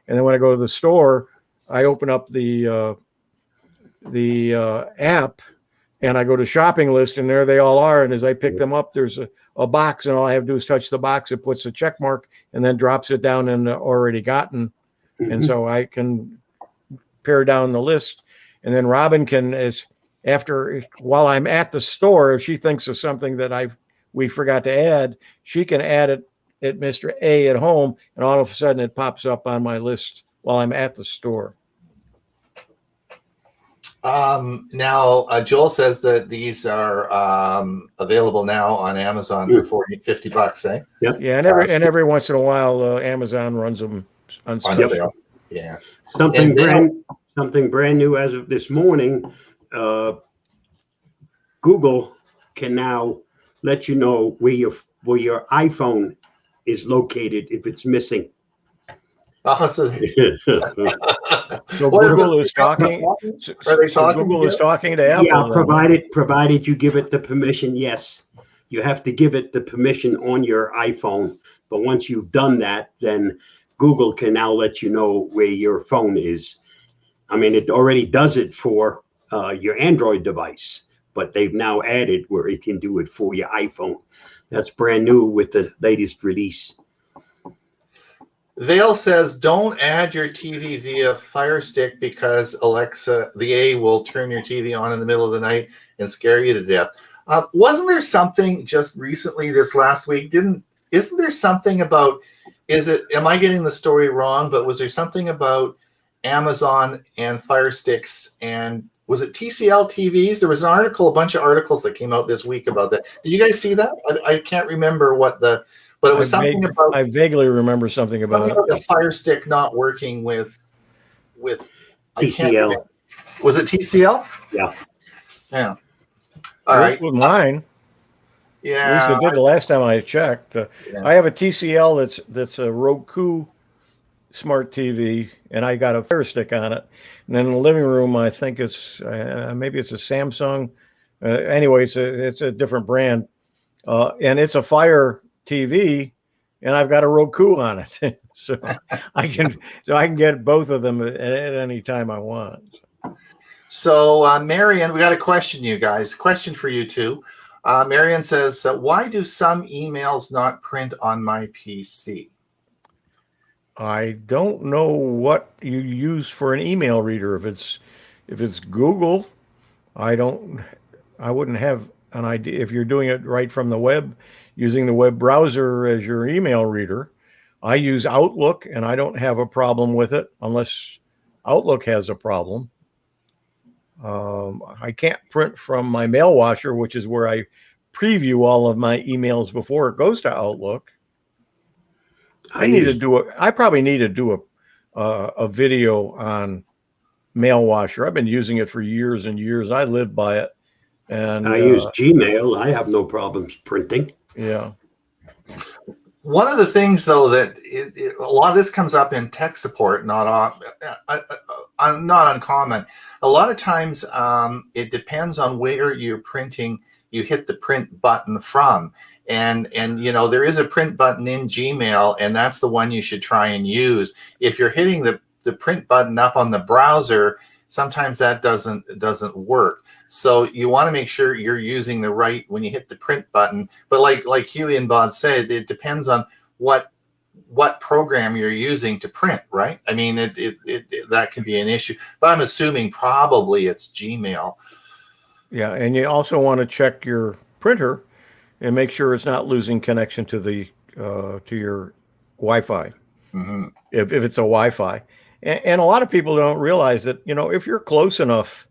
Speaker 1: and then when I go to the store, I open up the app, and I go to shopping list, and there they all are. And as I pick them up, there's a box, and all I have to do is touch the box. It puts a check mark, and then drops it down in the already gotten, and so I can pare down the list, and then Robin can while I'm at the store, if she thinks of something that we forgot to add, she can add it at Mr. A at home, and all of a sudden it pops up on my list while I'm at the store.
Speaker 2: Now, Joel says that these are available now on Amazon for $50, eh?
Speaker 3: Yep.
Speaker 1: Yeah, and every once in a while, Amazon runs them on special.
Speaker 2: Yeah.
Speaker 3: Something brand new as of this morning. Google can now let you know where your iPhone is located if it's missing.
Speaker 2: So
Speaker 1: Google is talking.
Speaker 2: Are they talking?
Speaker 1: Google is talking to Apple.
Speaker 3: Yeah, provided you give it the permission. Yes, you have to give it the permission on your iPhone. But once you've done that, then Google can now let you know where your phone is. I mean, it already does it for your Android device, but they've now added where it can do it for your iPhone. That's brand new with the latest release.
Speaker 2: Vale says, don't add your TV via Fire Stick because Alexa, the A, will turn your TV on in the middle of the night and scare you to death. Wasn't there something just recently this last week? Isn't there something about, am I getting the story wrong? But was there something about Amazon and Fire Sticks, and was it TCL TVs? There was an article, a bunch of articles that came out this week about that. Did you guys see that? I can't remember but it was something about.
Speaker 1: I vaguely remember something about
Speaker 2: the Fire Stick not working with
Speaker 3: TCL.
Speaker 2: Was it TCL?
Speaker 3: Yeah.
Speaker 2: Yeah. All right.
Speaker 1: With mine.
Speaker 2: Yeah.
Speaker 1: At least it did the last time I checked.
Speaker 2: Yeah.
Speaker 1: I have a TCL that's a Roku smart TV, and I got a Fire Stick on it. And then in the living room, I think it's maybe it's a Samsung. Anyway, it's a different brand, and it's a Fire TV, and I've got a Roku on it, so I can get both of them at any time I want.
Speaker 2: So, Marion, we got a question, you guys. Question for you too. Marion says, "Why do some emails not print on my PC?"
Speaker 1: I don't know what you use for an email reader. If it's Google, I wouldn't have an idea. If you're doing it right from the web, using the web browser as your email reader, I use Outlook, and I don't have a problem with it unless Outlook has a problem. I can't print from my mail washer, which is where I preview all of my emails before it goes to Outlook. I probably need to do a video on mail washer. I've been using it for years and years. I live by it. And
Speaker 3: I use Gmail. I have no problems printing.
Speaker 1: Yeah.
Speaker 2: One of the things, though, that a lot of this comes up in tech support, not uncommon. A lot of times, it depends on where you're printing. You hit the print button from, and there is a print button in Gmail, and that's the one you should try and use. If you're hitting the print button up on the browser, sometimes that doesn't work. So you want to make sure you're using the right when you hit the print button. But like Huey and Bob said, it depends on what program you're using to print, right? I mean, that can be an issue. But I'm assuming probably it's Gmail.
Speaker 1: Yeah, and you also want to check your printer and make sure it's not losing connection to the to your Wi-Fi.
Speaker 2: Mm-hmm.
Speaker 1: If it's a Wi-Fi, and a lot of people don't realize that if you're close enough.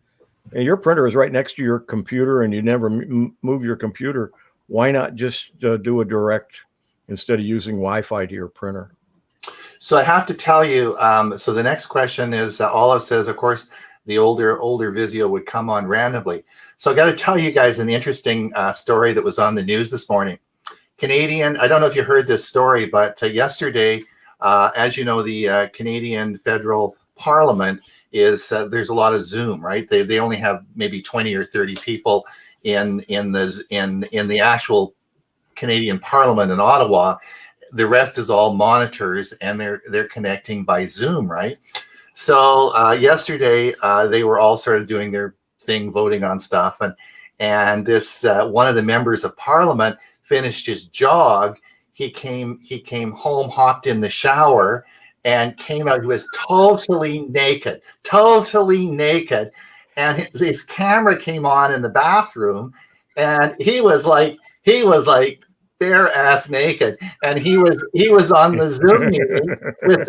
Speaker 1: And your printer is right next to your computer, and you never move your computer. Why not just do a direct instead of using Wi-Fi to your printer?
Speaker 2: So I have to tell you. So the next question is, Olive says, of course, the older Vizio would come on randomly. So I got to tell you guys an interesting story that was on the news this morning. Canadian. I don't know if you heard this story, but yesterday, as you know, the Canadian Federal Parliament is there's a lot of Zoom, right? They only have maybe 20 or 30 people in the actual Canadian Parliament in Ottawa. The rest is all monitors, and they're connecting by Zoom, right? So yesterday they were all sort of doing their thing, voting on stuff, and this one of the members of Parliament finished his jog. He came home, hopped in the shower, and came out. He was totally naked, and his camera came on in the bathroom, and he was like bare ass naked, and he was on the Zoom meeting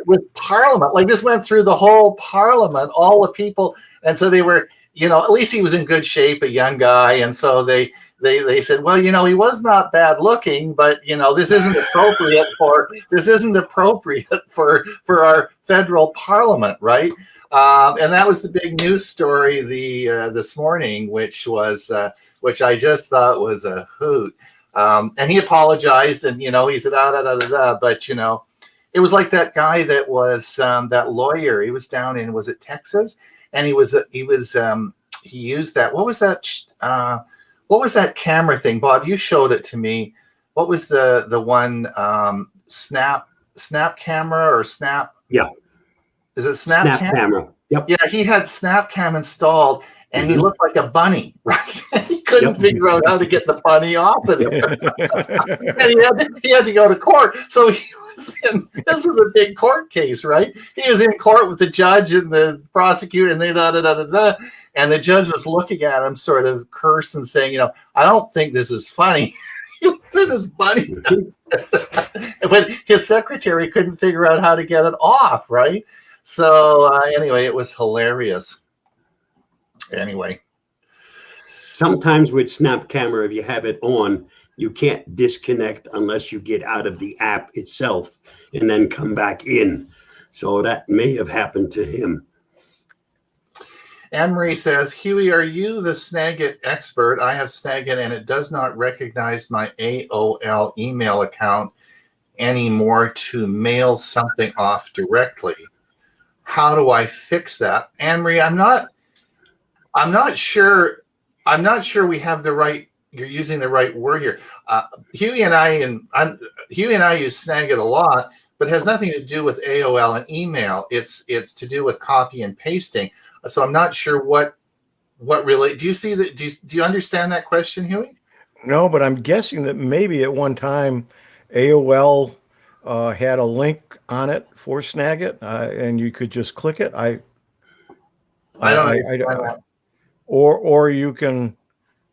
Speaker 2: with Parliament. Like, this went through the whole Parliament, all the people, and so they were, at least he was in good shape, a young guy, and so they said, well, he was not bad looking, but this isn't appropriate for our federal Parliament, right? And that was the big news story this morning, which I just thought was a hoot. And he apologized, and he said but it was like that guy that was that lawyer. He was down in, was it Texas? And he used that. What was that camera thing, Bob? You showed it to me. What was the one snap camera or snap?
Speaker 3: Yeah.
Speaker 2: Is it snap
Speaker 3: camera? Yep.
Speaker 2: Yeah, he had snap cam installed, and he looked like a bunny, right? couldn't figure out how to get the bunny off of there. And he had to go to court. So this was a big court case, right? He was in court with the judge and the prosecutor, and and the judge was looking at him sort of cursing, saying, I don't think this is funny. He was in his bunny. But his secretary couldn't figure out how to get it off, right? So anyway, it was hilarious. Anyway.
Speaker 3: Sometimes with Snap Camera, if you have it on, you can't disconnect unless you get out of the app itself and then come back in. So that may have happened to him.
Speaker 2: Anne-Marie says, Huey, are you the Snagit expert? I have Snagit and it does not recognize my AOL email account anymore to mail something off directly. How do I fix that? Anne-Marie, I'm not sure we have the right, you're using the right word here. Huey and I use Snagit a lot, but it has nothing to do with AOL and email. It's to do with copy and pasting. So I'm not sure what really, do you see that? Do you understand that question, Huey?
Speaker 1: No, but I'm guessing that maybe at one time AOL had a link on it for Snagit, and you could just click it. I don't know. Or you can,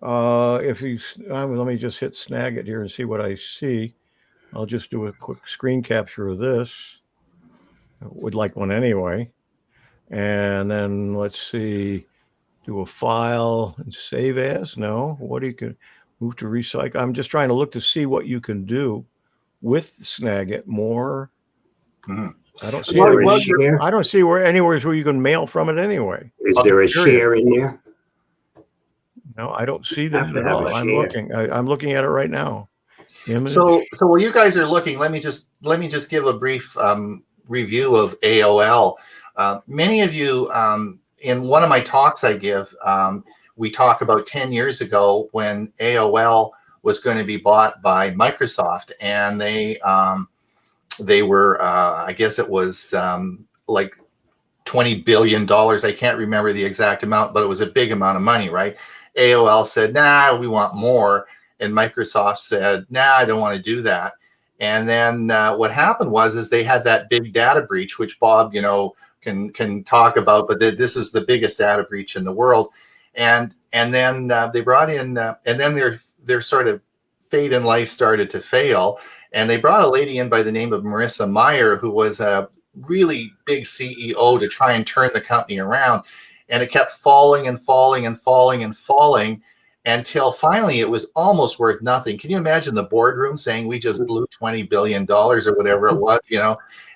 Speaker 1: if you, let me just hit Snagit here and see what I see. I'll just do a quick screen capture of this. I would like one anyway. And then let's see, do a file and save as. No, what you can move to recycle. I'm just trying to look to see what you can do with Snagit more.
Speaker 2: Mm-hmm.
Speaker 1: I don't see I don't see anywhere where you can mail from it anyway.
Speaker 3: Is there a share in there?
Speaker 1: No, I don't see that at all. I'm looking at it right now.
Speaker 2: So while you guys are looking, let me just give a brief review of AOL. Many of you, in one of my talks I give, we talk about 10 years ago when AOL was going to be bought by Microsoft, and they were, I guess it was like $20 billion. I can't remember the exact amount, but it was a big amount of money, right? AOL said, nah, we want more. And Microsoft said, nah, I don't want to do that. And then what happened was they had that big data breach, which Bob, can talk about, but this is the biggest data breach in the world. And then they brought in, and then their sort of fate in life started to fail. And they brought a lady in by the name of Marissa Mayer, who was a really big CEO to try and turn the company around. And it kept falling and falling and falling and falling until finally it was almost worth nothing. Can you imagine the boardroom saying we just blew $20 billion or whatever it was,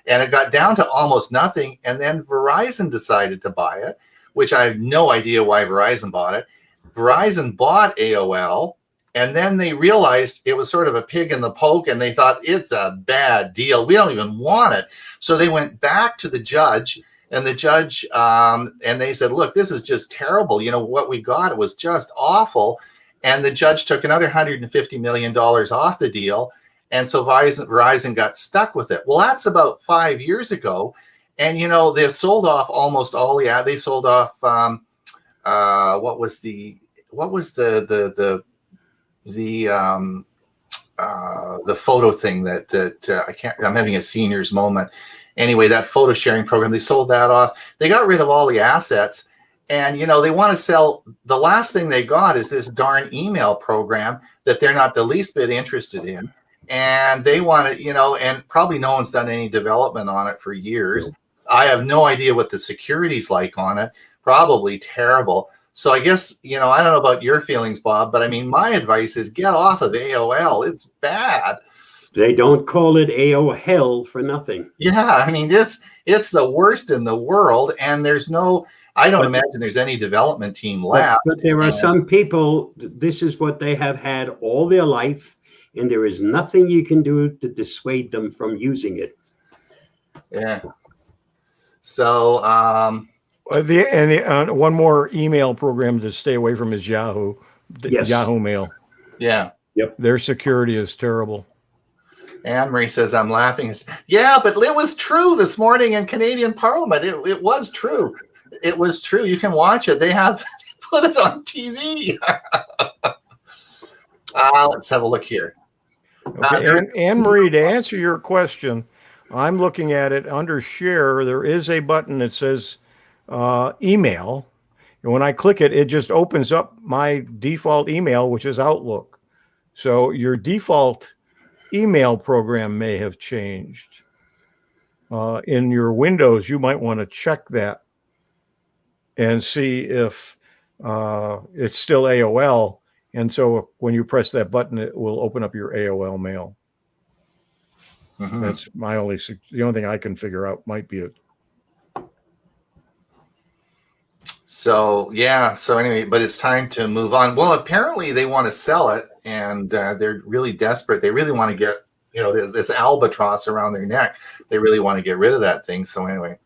Speaker 2: and it got down to almost nothing. And then Verizon decided to buy it, which I have no idea why Verizon bought it. Verizon bought AOL, and then they realized it was sort of a pig in the poke, and they thought it's a bad deal. We don't even want it. So they went back to the judge, and the judge, and they said, look, this is just terrible. What we got, it was just awful. And the judge took another $150 million off the deal. And so Verizon got stuck with it. Well, that's about 5 years ago. And, they sold off almost all the, they sold off, what was the photo thing that I can't, I'm having a senior's moment. Anyway, that photo sharing program, they sold that off. They got rid of all the assets, and they want to sell. The last thing they got is this darn email program that they're not the least bit interested in, and they want to, and probably no one's done any development on it for years. I have no idea what the security's like on it. Probably terrible. So I guess, I don't know about your feelings, Bob, but I mean, my advice is get off of AOL. It's bad.
Speaker 3: They don't call it AOL for nothing.
Speaker 2: Yeah, I mean, it's the worst in the world, and I don't imagine there's any development team left.
Speaker 3: But there are some people, this is what they have had all their life, and there is nothing you can do to dissuade them from using it.
Speaker 2: Yeah. So,
Speaker 1: one more email program to stay away from is Yahoo.
Speaker 3: Yes.
Speaker 1: Yahoo Mail.
Speaker 2: Yeah.
Speaker 3: Yep.
Speaker 1: Their security is terrible.
Speaker 2: Anne-Marie says, I'm laughing. Yeah, but it was true this morning in Canadian Parliament. It was true. It was true. You can watch it. They put it on TV. Let's have a look here.
Speaker 1: Okay, and Anne Marie, to answer your question, I'm looking at it under share. There is a button that says email. And when I click it, it just opens up my default email, which is Outlook. So your default email program may have changed. In your Windows, you might want to check that and see if it's still AOL. And so when you press that button, it will open up your AOL mail.
Speaker 2: Mhm.
Speaker 1: That's the only thing I can figure out might be it.
Speaker 2: So yeah, so anyway, but it's time to move on. Well, apparently they want to sell it, and they're really desperate. They really want to get, you know, this albatross around their neck. They really want to get rid of that thing. So anyway.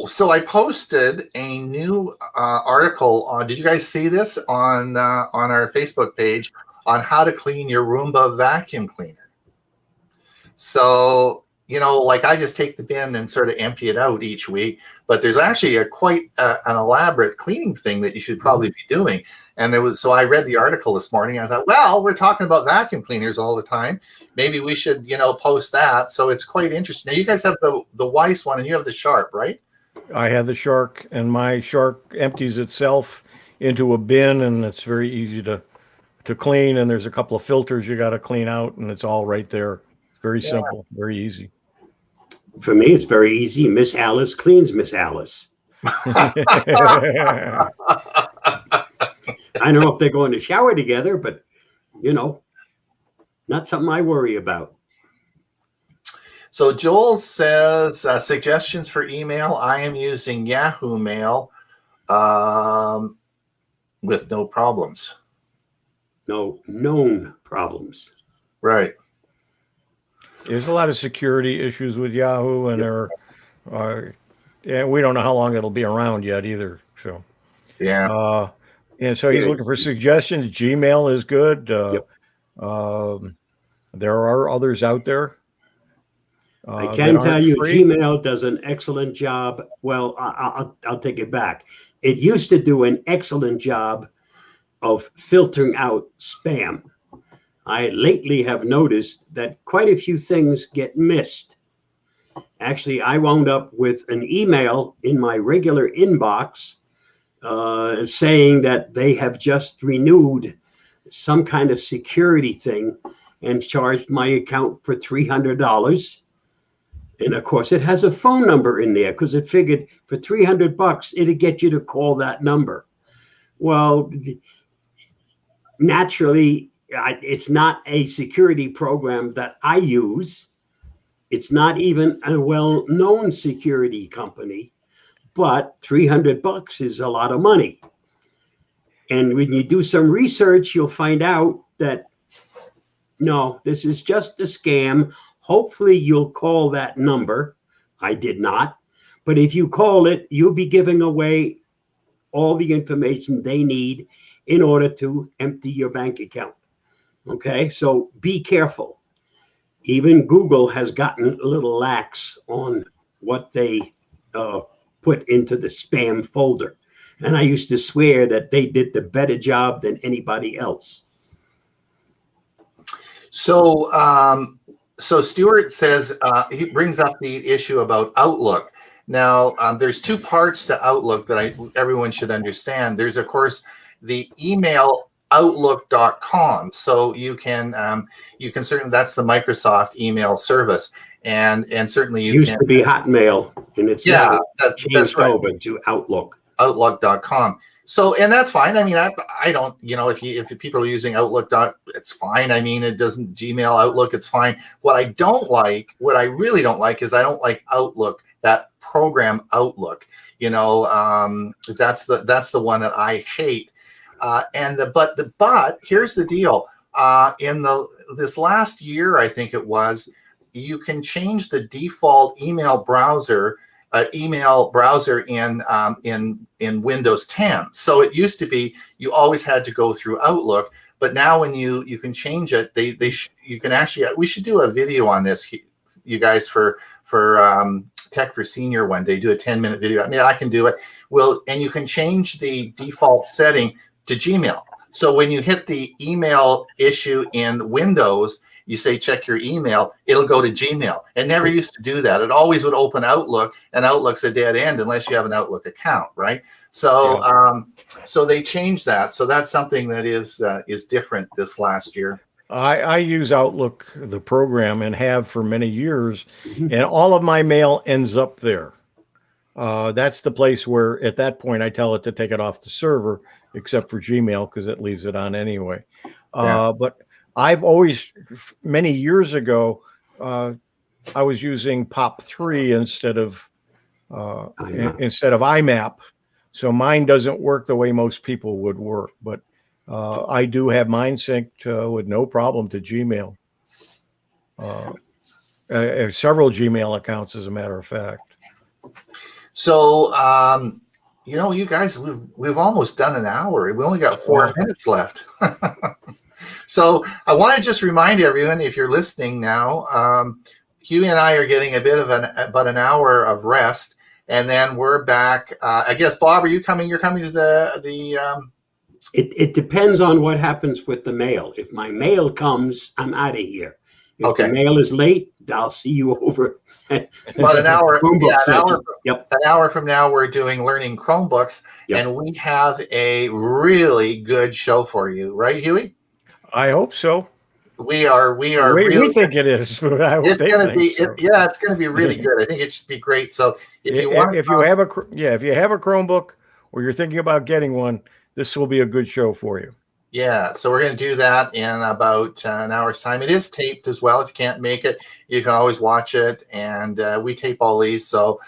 Speaker 2: So I posted a new article. Did you guys see this on our Facebook page on how to clean your Roomba vacuum cleaner? So, you know, like I just take the bin and sort of empty it out each week, but there's actually quite an elaborate cleaning thing that you should probably be doing. And so I read the article this morning. I thought, well, we're talking about vacuum cleaners all the time. Maybe we should, you know, post that. So it's quite interesting. Now you guys have the Weiss one and you have the Sharp, right?
Speaker 1: I have the Shark, and my Shark empties itself into a bin, and it's very easy to clean. And there's a couple of filters you got to clean out, and it's all right there. Very simple, very easy.
Speaker 3: For me, it's very easy. Miss Alice cleans Miss Alice. I don't know if they're going to shower together, but, you know, not something I worry about.
Speaker 2: So Joel says, suggestions for email. I am using Yahoo Mail with no problems.
Speaker 3: No known problems.
Speaker 2: Right.
Speaker 1: There's a lot of security issues with Yahoo, and we don't know how long it'll be around yet either. So
Speaker 2: yeah.
Speaker 1: And so he's looking for suggestions. Gmail is good. There are others out there.
Speaker 3: I can tell you, Gmail does an excellent job. Well, I'll take it back. It used to do an excellent job of filtering out spam. I lately have noticed that quite a few things get missed. Actually, I wound up with an email in my regular inbox saying that they have just renewed some kind of security thing and charged my account for $300. And of course, it has a phone number in there because it figured for $300, it'd get you to call that number. Well, naturally, it's not a security program that I use. It's not even a well-known security company, but $300 is a lot of money. And when you do some research, you'll find out that, no, this is just a scam. Hopefully you'll call that number. I did not. But if you call it, you'll be giving away all the information they need in order to empty your bank account. Okay, so be careful. Even Google has gotten a little lax on what they put into the spam folder. And I used to swear that they did the better job than anybody else.
Speaker 2: So, so Stuart says, he brings up the issue about Outlook. Now, there's two parts to Outlook that everyone should understand. There's, of course, the email outlook.com. So you can certainly, that's the Microsoft email service. And certainly you
Speaker 3: used to be Hotmail, and it's changed
Speaker 2: right.
Speaker 3: over to Outlook.
Speaker 2: Outlook.com. So, and that's fine. I mean, I don't, you know, if people are using Outlook, it's fine. I mean, it doesn't Gmail, Outlook, it's fine. What I really don't like is I don't like Outlook, that program Outlook. You know, that's the one that I hate. But here's the deal. In this last year, I think it was, you can change the default email browser in Windows 10. So it used to be you always had to go through Outlook, but now when you can change it, you can actually. We should do a video on this, you guys, for Tech for Senior one. They do a 10-minute video. I mean, I can do it. And you can change the default setting to Gmail. So when you hit the email issue in Windows, you say check your email, it'll go to Gmail. It never used to do that. It always would open Outlook, and Outlook's a dead end unless you have an Outlook account, right? So so they changed that. So that's something that is different this last year.
Speaker 1: I use Outlook, the program, and have for many years, and all of my mail ends up there. That's the place where, at that point, I tell it to take it off the server, except for Gmail, because it leaves it on anyway. But I've always, many years ago, I was using POP3 instead of IMAP. So mine doesn't work the way most people would work, but I do have mine synced with no problem to Gmail. Several Gmail accounts, as a matter of fact.
Speaker 2: So, you know, you guys, we've almost done an hour. We only got 4 minutes left. So I want to just remind everyone, if you're listening now, Huey and I are getting a bit of about an hour of rest, and then we're back. I guess, Bob, are you coming? You're coming to the
Speaker 3: It depends on what happens with the mail. If my mail comes, I'm out of here. If the mail is late, I'll see you over.
Speaker 2: About an hour.
Speaker 3: An
Speaker 2: hour from now, we're doing Learning Chromebooks, and we have a really good show for you, right, Huey?
Speaker 1: I hope so.
Speaker 2: We
Speaker 1: We think it is. But I hope
Speaker 2: it's going to be.
Speaker 1: so.
Speaker 2: It's going to be really good. I think it should be great. So if you have a
Speaker 1: Chromebook, or you're thinking about getting one, this will be a good show for you.
Speaker 2: Yeah, so we're going to do that in about an hour's time. It is taped as well. If you can't make it, you can always watch it, and we tape all these, so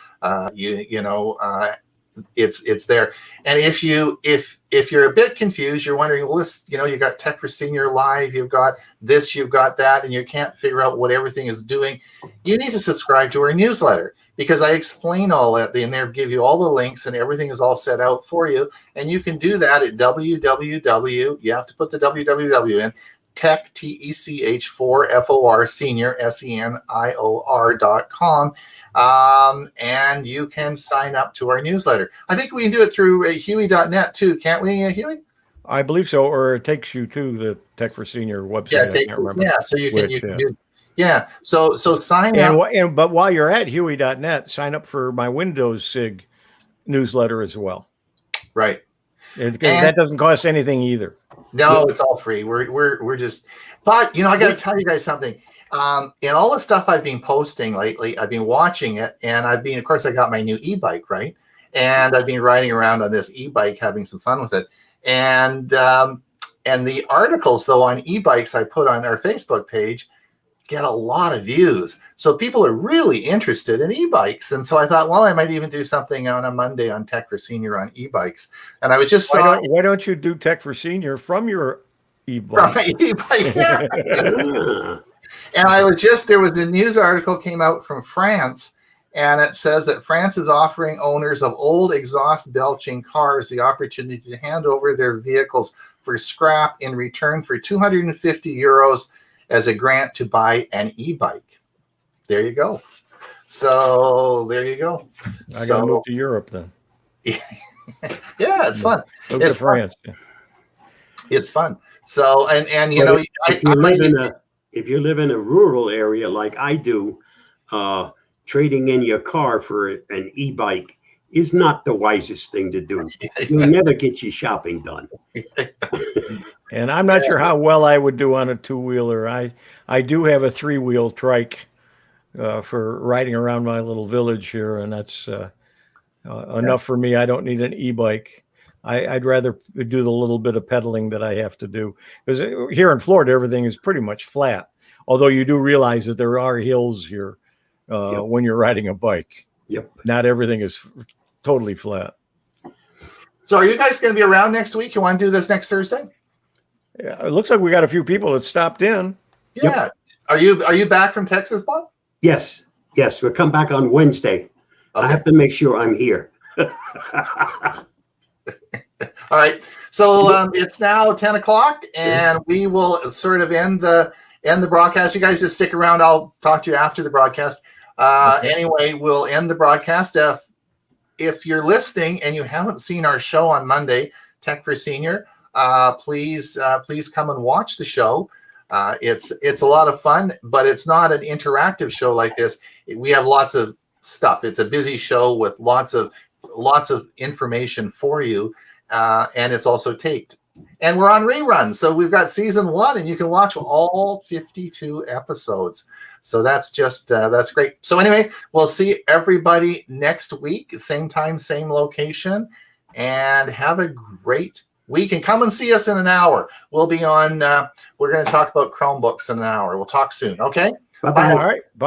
Speaker 2: it's there. And if you're a bit confused, you're wondering, well, you got Tech for Senior Live, you've got this, you've got that, and you can't figure out what everything is doing, you need to subscribe to our newsletter, because I explain all that in there, give you all the links, and everything is all set out for you. And you can do that at www, you have to put the www in, tech, TECH4FOR, senior, SENIOR.com. And you can sign up to our newsletter. I think we can do it through Huey.net too, can't we, Huey?
Speaker 1: I believe so, or it takes you to the Tech for Senior website. I can't remember.
Speaker 2: Yeah, so you can do. Yeah, so sign up.
Speaker 1: But while you're at Huey.net, sign up for my Windows SIG newsletter as well.
Speaker 2: Right.
Speaker 1: Because that doesn't cost anything either.
Speaker 2: No, it's all free. We're just, but I got to tell you guys something. In all the stuff I've been posting lately, I've been watching it, and of course, I got my new e-bike, right? And I've been riding around on this e-bike, having some fun with it. And the articles, though, on e-bikes I put on our Facebook page get a lot of views. So people are really interested in e-bikes. And so I thought, well, I might even do something on a Monday on Tech for Senior on e-bikes. And I was just
Speaker 1: why don't you do Tech for Senior from your e-bike?
Speaker 2: From my e-bike, yeah. And there was a news article came out from France, and it says that France is offering owners of old exhaust belching cars the opportunity to hand over their vehicles for scrap in return for €250 as a grant to buy an e-bike. There you go. So there you go.
Speaker 1: I gotta move to Europe then.
Speaker 2: Yeah, it's fun.
Speaker 1: Move to France.
Speaker 2: Fun. It's fun. So and
Speaker 3: if you live in a rural area like I do, trading in your car for an e-bike is not the wisest thing to do. You'll never get your shopping done.
Speaker 1: And I'm not sure how well I would do on a two-wheeler. I do have a three-wheel trike for riding around my little village here, and that's enough for me. I don't need an e-bike. I'd rather do the little bit of pedaling that I have to do. Because here in Florida, everything is pretty much flat. Although you do realize that there are hills here when you're riding a bike.
Speaker 3: Yep.
Speaker 1: Not everything is totally flat.
Speaker 2: So are you guys going to be around next week? You want to do this next Thursday?
Speaker 1: Yeah, it looks like we got a few people that stopped in.
Speaker 2: Yeah. Yep. Are you back from Texas, Bob?
Speaker 3: Yes. We'll come back on Wednesday. Okay. I have to make sure I'm here.
Speaker 2: All right. So it's now 10 o'clock, and we will sort of end the broadcast. You guys just stick around. I'll talk to you after the broadcast. Anyway, we'll end the broadcast. If you're listening and you haven't seen our show on Monday, Tech for Senior, please come and watch the show. It's a lot of fun, but it's not an interactive show like this. We have lots of stuff. It's a busy show with lots of information for you, and it's also taped. And we're on reruns, so we've got season 1, and you can watch all 52 episodes. So that's just that's great. So anyway, we'll see everybody next week, same time, same location, and have a great week. And come and see us in an hour. We'll be on. We're going to talk about Chromebooks in an hour. We'll talk soon. Okay.
Speaker 3: Bye-bye.
Speaker 1: All right. Bye.